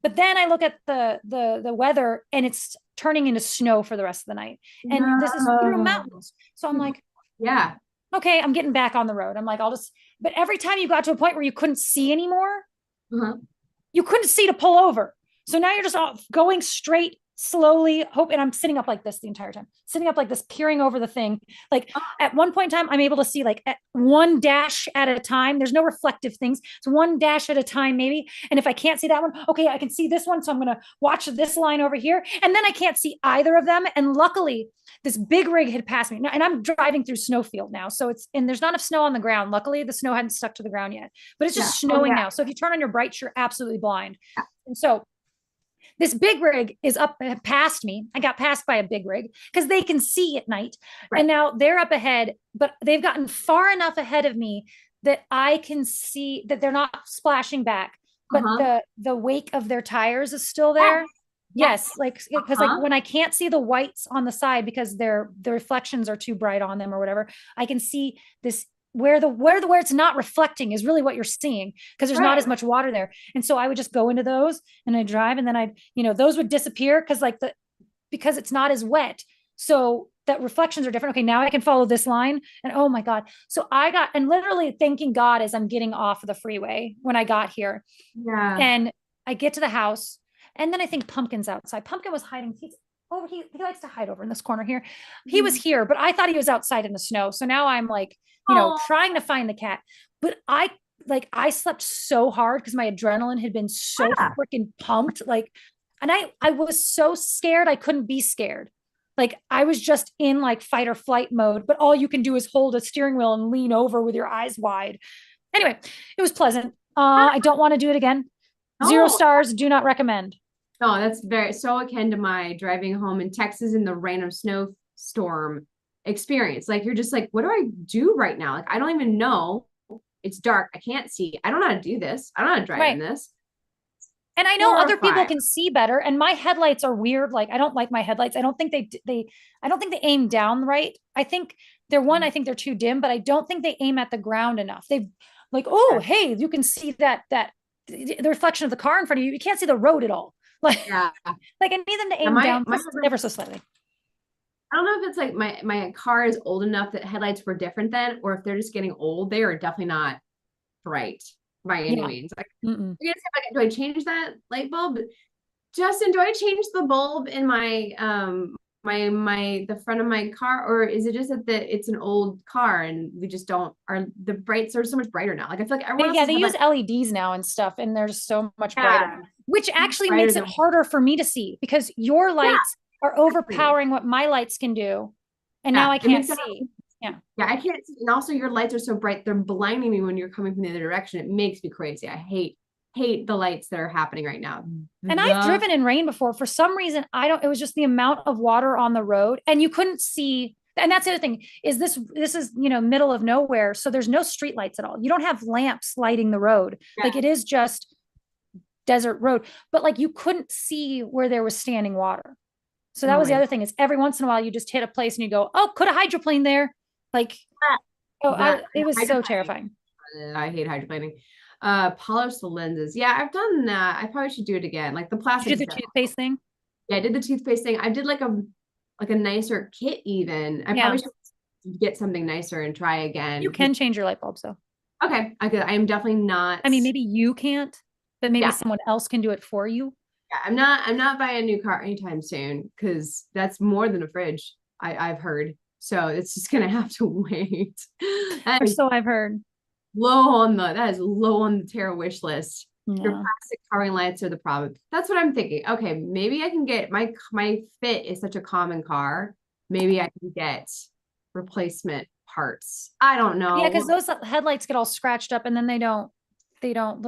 But then I look at the weather and it's turning into snow for the rest of the night. And this is through mountains. So I'm like, yeah, okay, I'm getting back on the road. I'm like, but every time you got to a point where you couldn't see anymore, you couldn't see to pull over. So now you're just going straight, slowly, and I'm sitting up like this the entire time, sitting up like this, peering over the thing. Like at one point in time, I'm able to see like at one dash at a time. There's no reflective things. It's one dash at a time, maybe. And if I can't see that one, okay, I can see this one. So I'm going to watch this line over here. And then I can't see either of them. And luckily, this big rig had passed me. And I'm driving through snowfield now. So there's not enough snow on the ground. Luckily, the snow hadn't stuck to the ground yet, but it's just snowing now. So if you turn on your brights, you're absolutely blind. And so this big rig is up past me. I got passed by a big rig because they can see at night. Right. And now they're up ahead, but they've gotten far enough ahead of me that I can see that they're not splashing back, but the wake of their tires is still there. Yes, like because like when I can't see the whites on the side because the reflections are too bright on them or whatever, I can see this where it's not reflecting is really what you're seeing because there's not as much water there. And so I would just go into those and I'd drive and then those would disappear because it's not as wet. So that reflections are different. Okay, now I can follow this line and oh my God. So and literally thanking God as I'm getting off of the freeway when I got here. Yeah. And I get to the house and then I think Pumpkin's outside. Pumpkin was hiding. He likes to hide over in this corner here. He was here, but I thought he was outside in the snow. So now I'm like, trying to find the cat, but I slept so hard because my adrenaline had been so freaking pumped. Like, and I was so scared. I couldn't be scared. Like I was just in like fight or flight mode, but all you can do is hold a steering wheel and lean over with your eyes wide. Anyway, it was pleasant. I don't want to do it again. 0 stars. Do not recommend. Oh, that's so akin to my driving home in Texas in the random snowstorm experience. Like, you're just like, what do I do right now? Like, I don't even know. It's dark. I can't see. I don't know how to do this. I don't know how to drive in this. And I know other people can see better. And my headlights are weird. Like, I don't like my headlights. I don't think I don't think they aim down right. I think I think they're too dim, but I don't think they aim at the ground enough. They've like, hey, you can see that the reflection of the car in front of you. You can't see the road at all. Like, like I need them to aim down ever so slightly. I don't know if it's like my car is old enough that headlights were different then, or if they're just getting old. They are definitely not bright by any means. Like, you're gonna say, do I change that light bulb? Justin, do I change the bulb in my the front of my car, or is it just that it's an old car and we just the brights are so much brighter now? Like I feel like everyone they use LEDs now and stuff, and they're so much brighter, which actually makes it harder for me to see because your lights are overpowering what my lights can do, and now I can't see. I can't see, and also your lights are so bright they're blinding me when you're coming from the other direction. It makes me crazy. I hate the lights that are happening right now. And I've driven in rain before. For some reason, it was just the amount of water on the road and you couldn't see. And that's the other thing is this is, middle of nowhere. So there's no street lights at all. You don't have lamps lighting the road. Like it is just desert road, but like you couldn't see where there was standing water. So that was the other thing is every once in a while you just hit a place and you go, oh, could a hydroplane there? Like, it was so terrifying. I hate hydroplaning. Polish the lenses. Yeah, I've done that. I probably should do it again. Like the plastic. Did you do the toothpaste thing? Yeah, I did the toothpaste thing. I did like a nicer kit even. I probably should get something nicer and try again. You can change your light bulbs though. Okay, I could. I am definitely not. I mean, maybe you can't, but maybe someone else can do it for you. Yeah, I'm not buying a new car anytime soon because that's more than a fridge. I've heard. So it's just gonna have to wait. Or so I've heard. That is low on the Terra wish list. Your plastic covering lights are the problem. That's what I'm thinking. Okay, maybe I can get my Fit is such a common car. Maybe I can get replacement parts. I don't know. Yeah, because those headlights get all scratched up and then the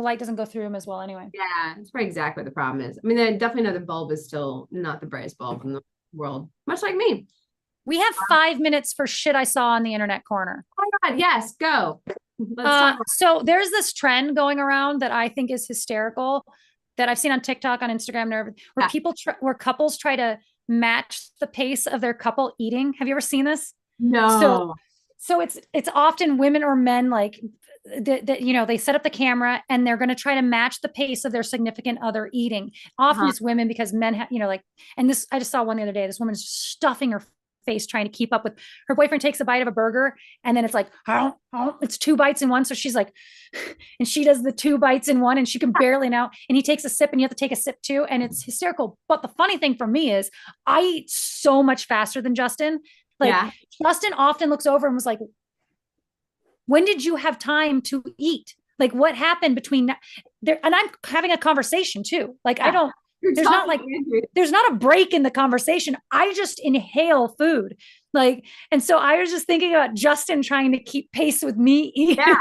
light doesn't go through them as well anyway. Yeah, that's probably exactly what the problem is. I mean, I definitely know the bulb is still not the brightest bulb in the world, much like me. We have 5 minutes for shit I saw on the internet corner. Oh my God, yes, go. So there's this trend going around that I think is hysterical that I've seen on TikTok, on Instagram, where where couples try to match the pace of their couple eating. Have you ever seen this? No. So it's often women or men like that, you know, they set up the camera and they're going to try to match the pace of their significant other eating. Often it's women because men have, you know, like, and this, I just saw one the other day, this woman's stuffing her face trying to keep up with her boyfriend. Takes a bite of a burger and then it's like, oh, it's 2 bites in one. So she's like, and she does the 2 bites in one and she can barely now, and he takes a sip and you have to take a sip too. And it's hysterical. But the funny thing for me is I eat so much faster than Justin. Like Justin often looks over and was like, when did you have time to eat? Like what happened between there? And I'm having a conversation too. Like I don't, there's not a break in the conversation. I just inhale food. Like, and so I was just thinking about Justin trying to keep pace with me eating. Yeah,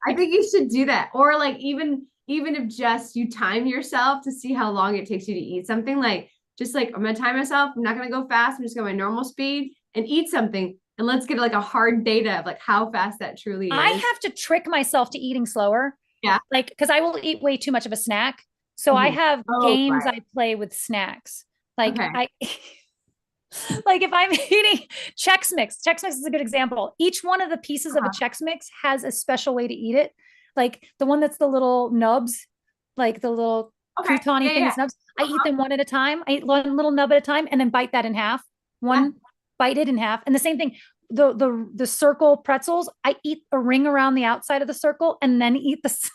I think you should do that. Or like even if just you time yourself to see how long it takes you to eat something, like just like I'm gonna time myself. I'm not gonna go fast. I'm just going my normal speed and eat something. And let's get like a hard data of like how fast that truly is. I have to trick myself to eating slower. Yeah. Like, because I will eat way too much of a snack. So I have games I play with snacks. Like like if I'm eating Chex Mix is a good example. Each one of the pieces of a Chex Mix has a special way to eat it. Like the one that's the little nubs, like the little crouton-y thing that's nubs. I eat them one at a time. I eat one little nub at a time and then bite that in half. Bite it in half. And the same thing, the circle pretzels, I eat a ring around the outside of the circle and then eat the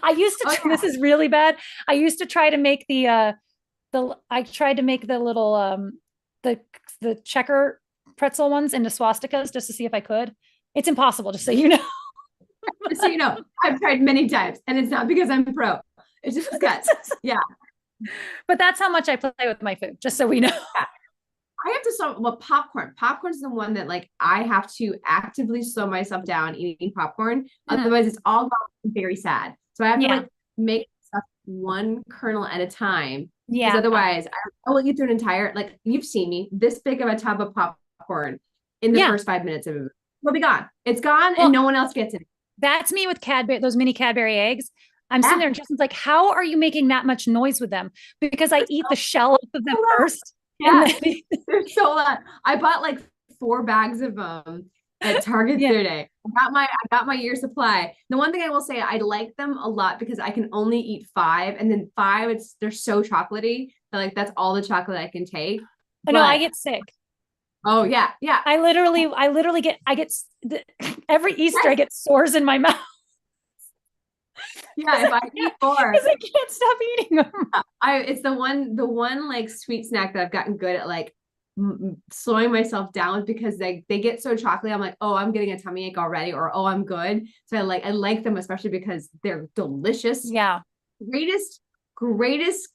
I used to this is really bad. I used to try to make the little the checker pretzel ones into swastikas just to see if I could. It's impossible, just so you know. Just so you know, I've tried many times and it's not because I'm pro. It's just guts. Yeah. But that's how much I play with my food, just so we know. Yeah. I have to slow popcorn. Popcorn's the one that like I have to actively slow myself down eating popcorn. Otherwise it's all gone very sad. So I have to like make stuff one kernel at a time. Yeah. Because otherwise I will eat through an entire, like you've seen me, this big of a tub of popcorn in the first 5 minutes of it. It'll be gone. It's gone and no one else gets it. That's me with Cadbury, those mini Cadbury eggs. I'm sitting there and Justin's like, how are you making that much noise with them? Because I eat the shell off of them first. Yeah, they're so loud. I bought like 4 bags of them at Target the other day. I got my year supply. The one thing I will say, I like them a lot because I can only eat 5, and then 5, they're so chocolatey that like that's all the chocolate I can take. No, I get sick. Oh yeah. I literally get every Easter I get sores in my mouth. Yeah, if I eat 4, because I can't stop eating them. It's the one like sweet snack that I've gotten good at like slowing myself down with, because they get so chocolatey. I'm like, oh, I'm getting a tummy ache already, or oh, I'm good. So I like them, especially because they're delicious. Yeah, greatest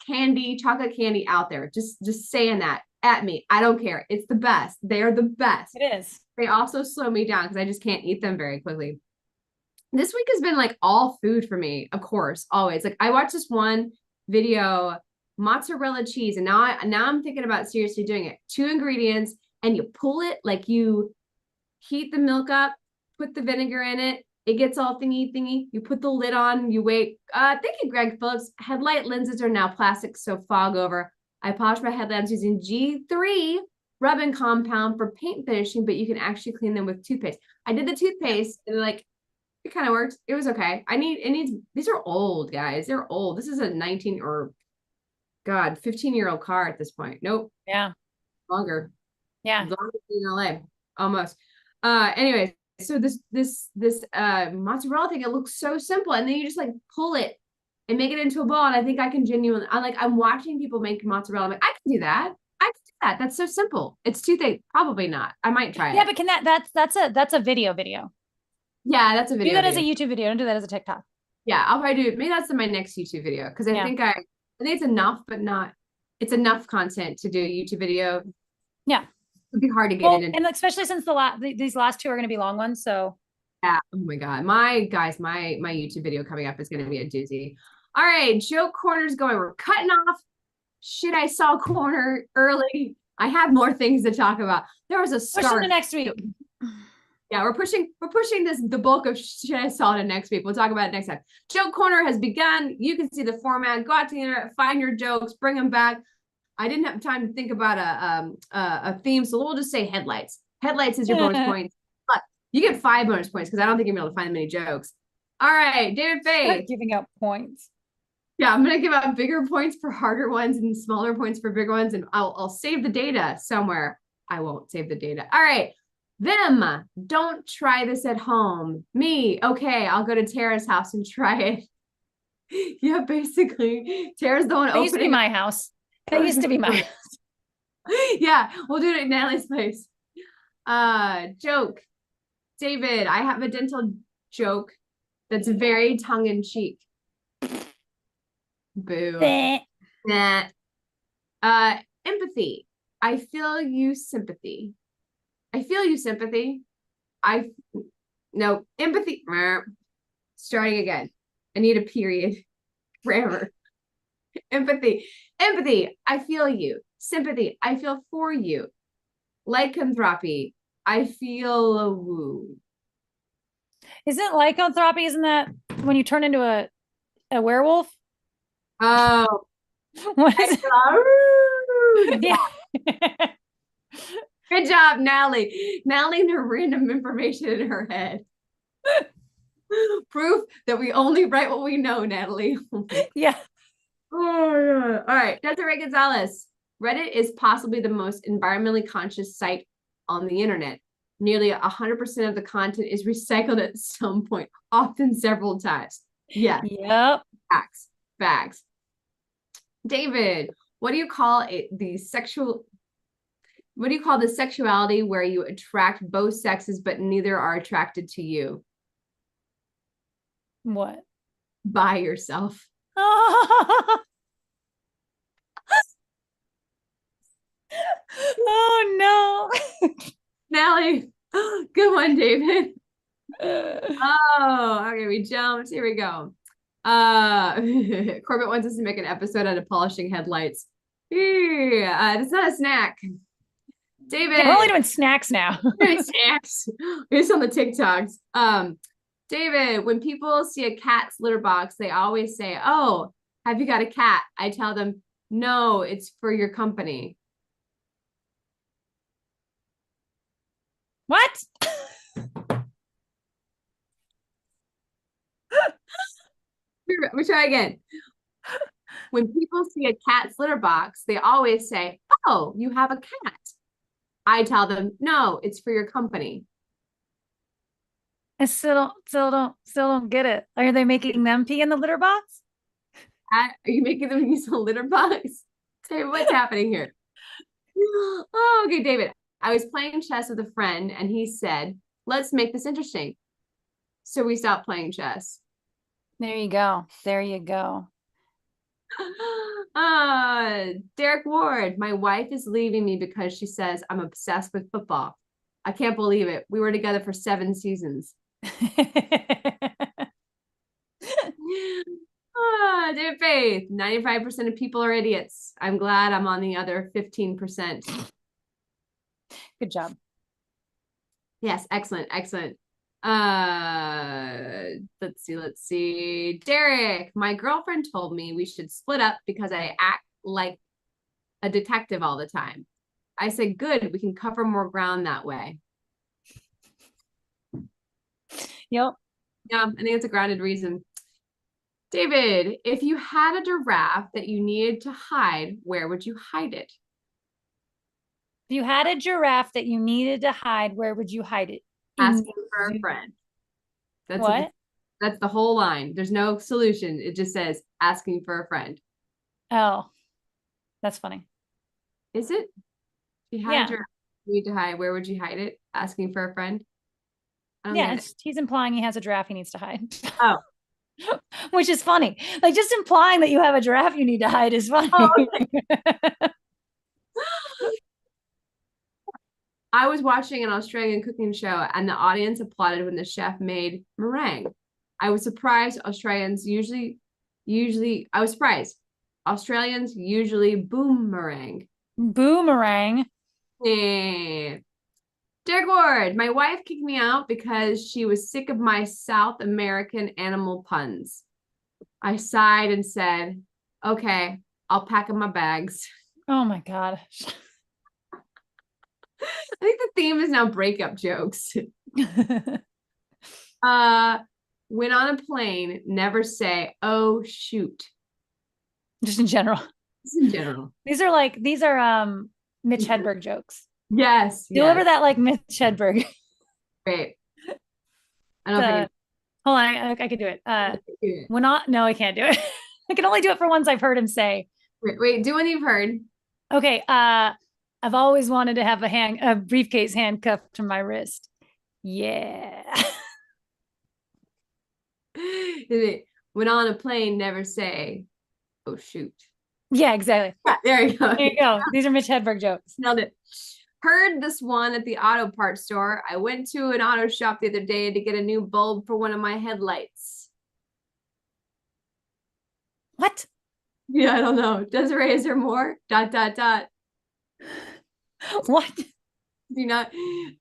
candy, chocolate candy out there. Just saying that at me. I don't care. It's the best. They are the best. It is. They also slow me down because I just can't eat them very quickly. This week has been like all food for me, of course, always. Like I watched this one video, mozzarella cheese, and now I'm thinking about seriously doing it. 2 ingredients, and you pull it, like you heat the milk up, put the vinegar in it, it gets all thingy. You put the lid on, you wait. Thank you, Greg Phillips. Headlight lenses are now plastic, so fog over. I polished my headlamps using G3 rubbing compound for paint finishing, but you can actually clean them with toothpaste. I did the toothpaste and like it kind of worked. It was okay. These are old, guys. They're old. This is a 15-year-old car at this point. Nope. Yeah. Longer. Yeah. Longer in LA. Almost. Anyways, so this mozzarella thing, it looks so simple. And then you just like pull it and make it into a ball. And I think I can I'm watching people make mozzarella. I'm like, I can do that. That's so simple. It's 2 things. Probably not. I might try it. Yeah, but that's a video. Yeah, that's a video. Do that as a YouTube video. Don't do that as a TikTok. Yeah, I'll probably do it. Maybe that's in my next YouTube video, because I think it's enough, but it's enough content to do a YouTube video. Yeah, it'd be hard to get in, and especially since these last 2 are going to be long ones. So yeah. Oh my god, my YouTube video coming up is going to be a doozy. All right, joke corner's going. We're cutting off. Shit, I saw corner early. I have more things to talk about. There was a start. Push into next week. Yeah, we're pushing the bulk of shit I saw to next week. We'll talk about it next time. Joke corner has begun. You can see the format. Go out to the internet, find your jokes, bring them back. I didn't have time to think about a theme, so we'll just say headlights. Headlights is your bonus points. You get 5 bonus points because I don't think you're able to find many jokes. All right, David Faith. Giving out points. Yeah, I'm gonna give out bigger points for harder ones and smaller points for bigger ones, and I'll save the data somewhere. I won't save the data. All right. Them, don't try this at home. Me, okay, I'll go to Tara's house and try it. Yeah, basically, Tara's the one That used to be opening. my house. That used to be my house. Yeah, we'll do it at Natalie's place. Joke. David, I have a dental joke that's very tongue-in-cheek. Boo. Nah. Empathy. I feel you sympathy. I feel you sympathy. No, empathy. Starting again. I need a period. Grammar. Empathy. Empathy. I feel you. Sympathy. I feel for you. Lycanthropy. I feel a woo. Isn't lycanthropy, isn't that when you turn into a werewolf? Oh. What is it? Yeah. Good job, Natalie. Natalie and her random information in her head. Proof that we only write what we know, Natalie. Yeah. Oh, yeah. All right. Desiree Gonzalez. Reddit is possibly the most environmentally conscious site on the internet. Nearly 100% of the content is recycled at some point, often several times. Yeah. Yep. Facts. Facts. David, what do you call it? What do you call the sexuality where you attract both sexes, but neither are attracted to you? What? By yourself. Oh no. Natalie, good one, David. Oh, okay, we jumped. Here we go. Corbett wants us to make an episode out of polishing headlights. It's not a snack. David. Yeah, we're only doing snacks now. Snacks. It's on the TikToks. David, when people see a cat's litter box, they always say, "Oh, have you got a cat?" I tell them, "No, it's for your company." What? We try again. When people see a cat's litter box, they always say, "Oh, you have a cat." I tell them, "No, it's for your company." I still don't get it. Are they making them pee in the litter box? Are you making them use a litter box? Say, what's happening here? Oh, okay, David. I was playing chess with a friend and he said, "Let's make this interesting." So we stopped playing chess. There you go. There you go. Derek Ward, my wife is leaving me because she says I'm obsessed with football. I can't believe it. We were together for 7 seasons. David Faith, 95% of people are idiots. I'm glad I'm on the other 15%. Good job. Yes, excellent, excellent. Let's see. Derek, my girlfriend told me we should split up because I act like a detective all the time. I said, good, we can cover more ground that way. Yep. Yeah, I think it's a grounded reason. David, if you had a giraffe that you needed to hide, where would you hide it? If you had a giraffe that you needed to hide, where would you hide it? Asking for a friend. That's what? That's the whole line. There's no solution. It just says asking for a friend. Oh, that's funny. Is it? If you had a giraffe you need to hide, where would you hide it? Asking for a friend? Yeah, he's implying he has a giraffe he needs to hide. Oh. Which is funny. Like just implying that you have a giraffe you need to hide is funny. Oh, okay. I was watching an Australian cooking show and the audience applauded when the chef made meringue. I was surprised. Australians usually boomerang. Boomerang. Yeah. Derek Ward, my wife kicked me out because she was sick of my South American animal puns. I sighed and said, "Okay, I'll pack up my bags." Oh my God. I think the theme is now breakup jokes. When on a plane, never say, "Oh shoot." Just in general. Just in general. These are Mitch Hedberg jokes. Yes. Deliver that like Mitch Hedberg. Great. I don't know if I can. Hold on, I can do it. No, I can't do it. I can only do it for ones I've heard him say. Wait, do one you've heard. Okay. I've always wanted to have a briefcase handcuffed to my wrist. Yeah. When on a plane, never say, "Oh shoot." Yeah, exactly. Yeah, there you go. There you go. These are Mitch Hedberg jokes. Nailed it. Heard this one at the auto parts store. I went to an auto shop the other day to get a new bulb for one of my headlights. What? Yeah, I don't know. Desiree, is there more? ... What? Did you not?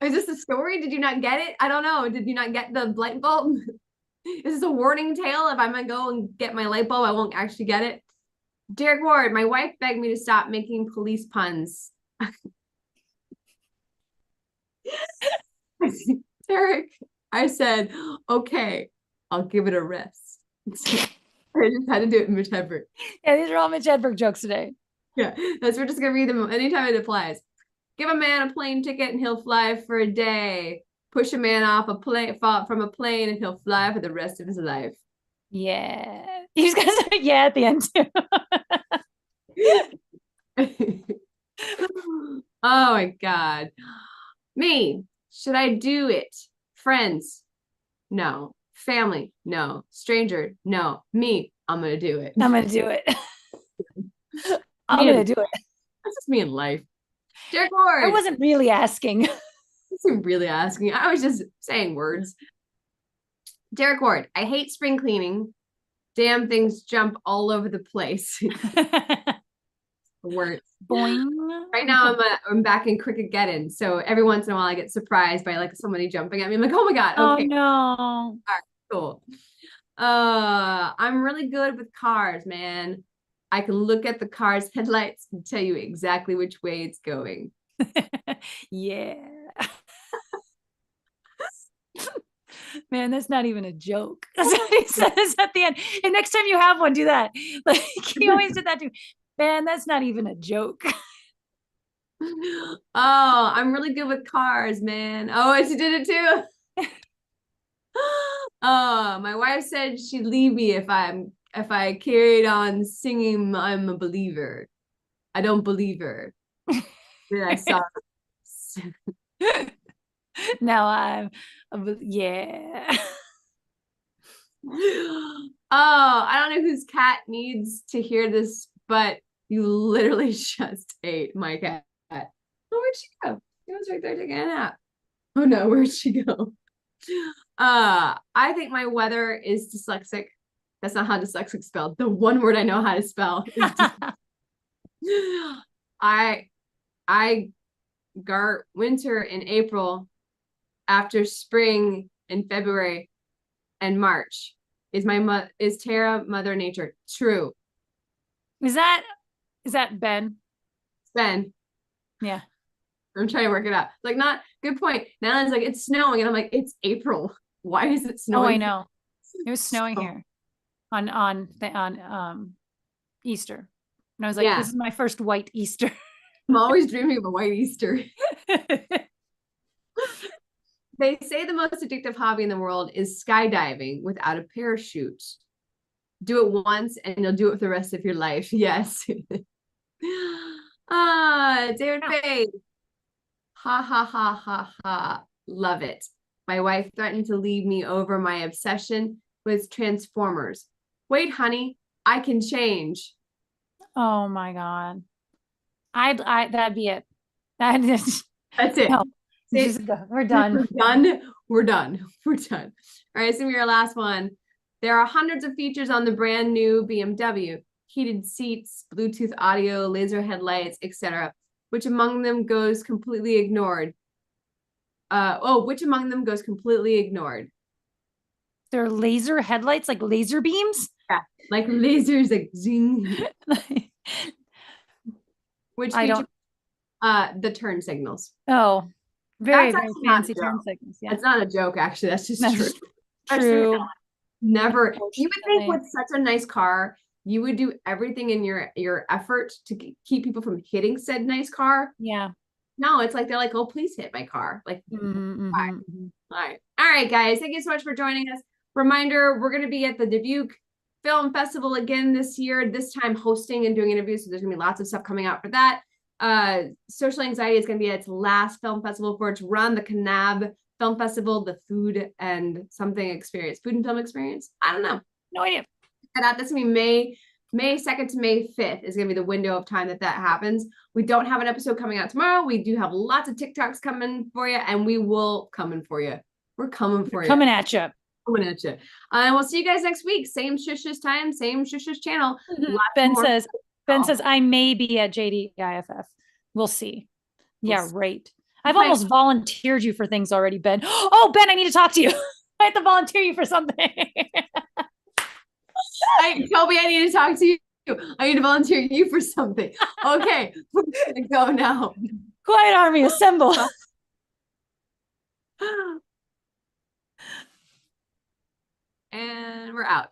Is this a story? Did you not get it? I don't know. Did you not get the light bulb? Is this a warning tale? If I'm gonna go and get my light bulb, I won't actually get it. Derek Ward, my wife begged me to stop making police puns. Derek, I said, okay, I'll give it a rest. I just had to do it in Mitch Hedberg. Yeah, these are all Mitch Hedberg jokes today. Yeah, we're just gonna read them anytime it applies. Give a man a plane ticket and he'll fly for a day. Push a man off from a plane and he'll fly for the rest of his life. Yeah. He's gonna say yeah at the end too. Oh my God. Me, should I do it? Friends, no. Family, no. Stranger, no. Me, I'm gonna do it. I'm gonna do it. I'm gonna do it. That's just me in life. Derek Ward. I wasn't really asking. I wasn't really asking. I was just saying words. Derek Ward, I hate spring cleaning. Damn things jump all over the place. Words. Boing. Right now I'm back in Cricket-geddon. So every once in a while I get surprised by like somebody jumping at me. I'm like, oh my God. Okay. Oh no. All right, cool. I'm really good with cars, man. I can look at the car's headlights and tell you exactly which way it's going. Yeah. Man, that's not even a joke. That's what he says at the end. And next time you have one, do that. Like he always did that too. Man, that's not even a joke. Oh, I'm really good with cars, man. Oh, she did it too. Oh, my wife said she'd leave me if I carried on singing I'm a believer. I don't believe her. Then I saw Now yeah. Oh, I don't know whose cat needs to hear this, but you literally just ate my cat. Oh, where'd she go? She was right there taking a nap. Oh no, where'd she go? I think my weather is dyslexic. That's not how dyslexic spelled. The one word I know how to spell. I got winter in April after spring in February and March. Is Tara Mother Nature? True. Is that Ben? Ben. Yeah. I'm trying to work it out. Like, not good point. Natalie's like, it's snowing. And I'm like, it's April. Why is it snowing? Oh, I know. It was snowing here on Easter. And I was like, yeah. This is my first white Easter. I'm always dreaming of a white Easter. They say the most addictive hobby in the world is skydiving without a parachute. Do it once and you'll do it for the rest of your life. Yes. David Faye. Ha ha ha ha ha. Love it. My wife threatened to leave me over my obsession with Transformers. Wait, honey, I can change. Oh my God. That'd be it. That's it. No. We're done. We're done. All right, so your last one. There are hundreds of features on the brand new BMW. Heated seats, Bluetooth audio, laser headlights, etc. Which among them goes completely ignored? Which among them goes completely ignored? There are laser headlights, like laser beams? Yeah, like lasers, like zing. Which feature? The turn signals. Oh, Very, That's very actually not a fancy turn joke. signals. Yeah. That's not a joke, actually. That's just true. That's Especially true. never. You would think Unfortunately. with such a nice car, you would do everything in your effort to keep people from hitting said nice car. Yeah. No, it's like they're like, oh, please hit my car. Like, Mm-hmm. all right, guys. Thank you so much for joining us. Reminder, we're going to be at the Dubuque Film Festival again this year, this time hosting and doing interviews. So there's going to be lots of stuff coming out for that. Social Anxiety is going to be its last film festival for its run, the Kanab Film Festival, the food and something experience, food and film experience. I don't know. No idea. That's going to be May 2nd to May 5th is going to be the window of time that happens. We don't have an episode coming out tomorrow. We do have lots of TikToks coming for you, and we will coming for you. We're coming for you. Coming at you. Coming at you. And we'll see you guys next week. Same Shushes time, same Shushes channel. Ben says, I may be at JDIFF. We'll see. Yeah, right. I've almost volunteered you for things already, Ben. Oh, Ben, I need to talk to you. I have to volunteer you for something. Toby, I need to talk to you. I need to volunteer you for something. Okay, we're gonna go now. Quiet Army, assemble. And we're out.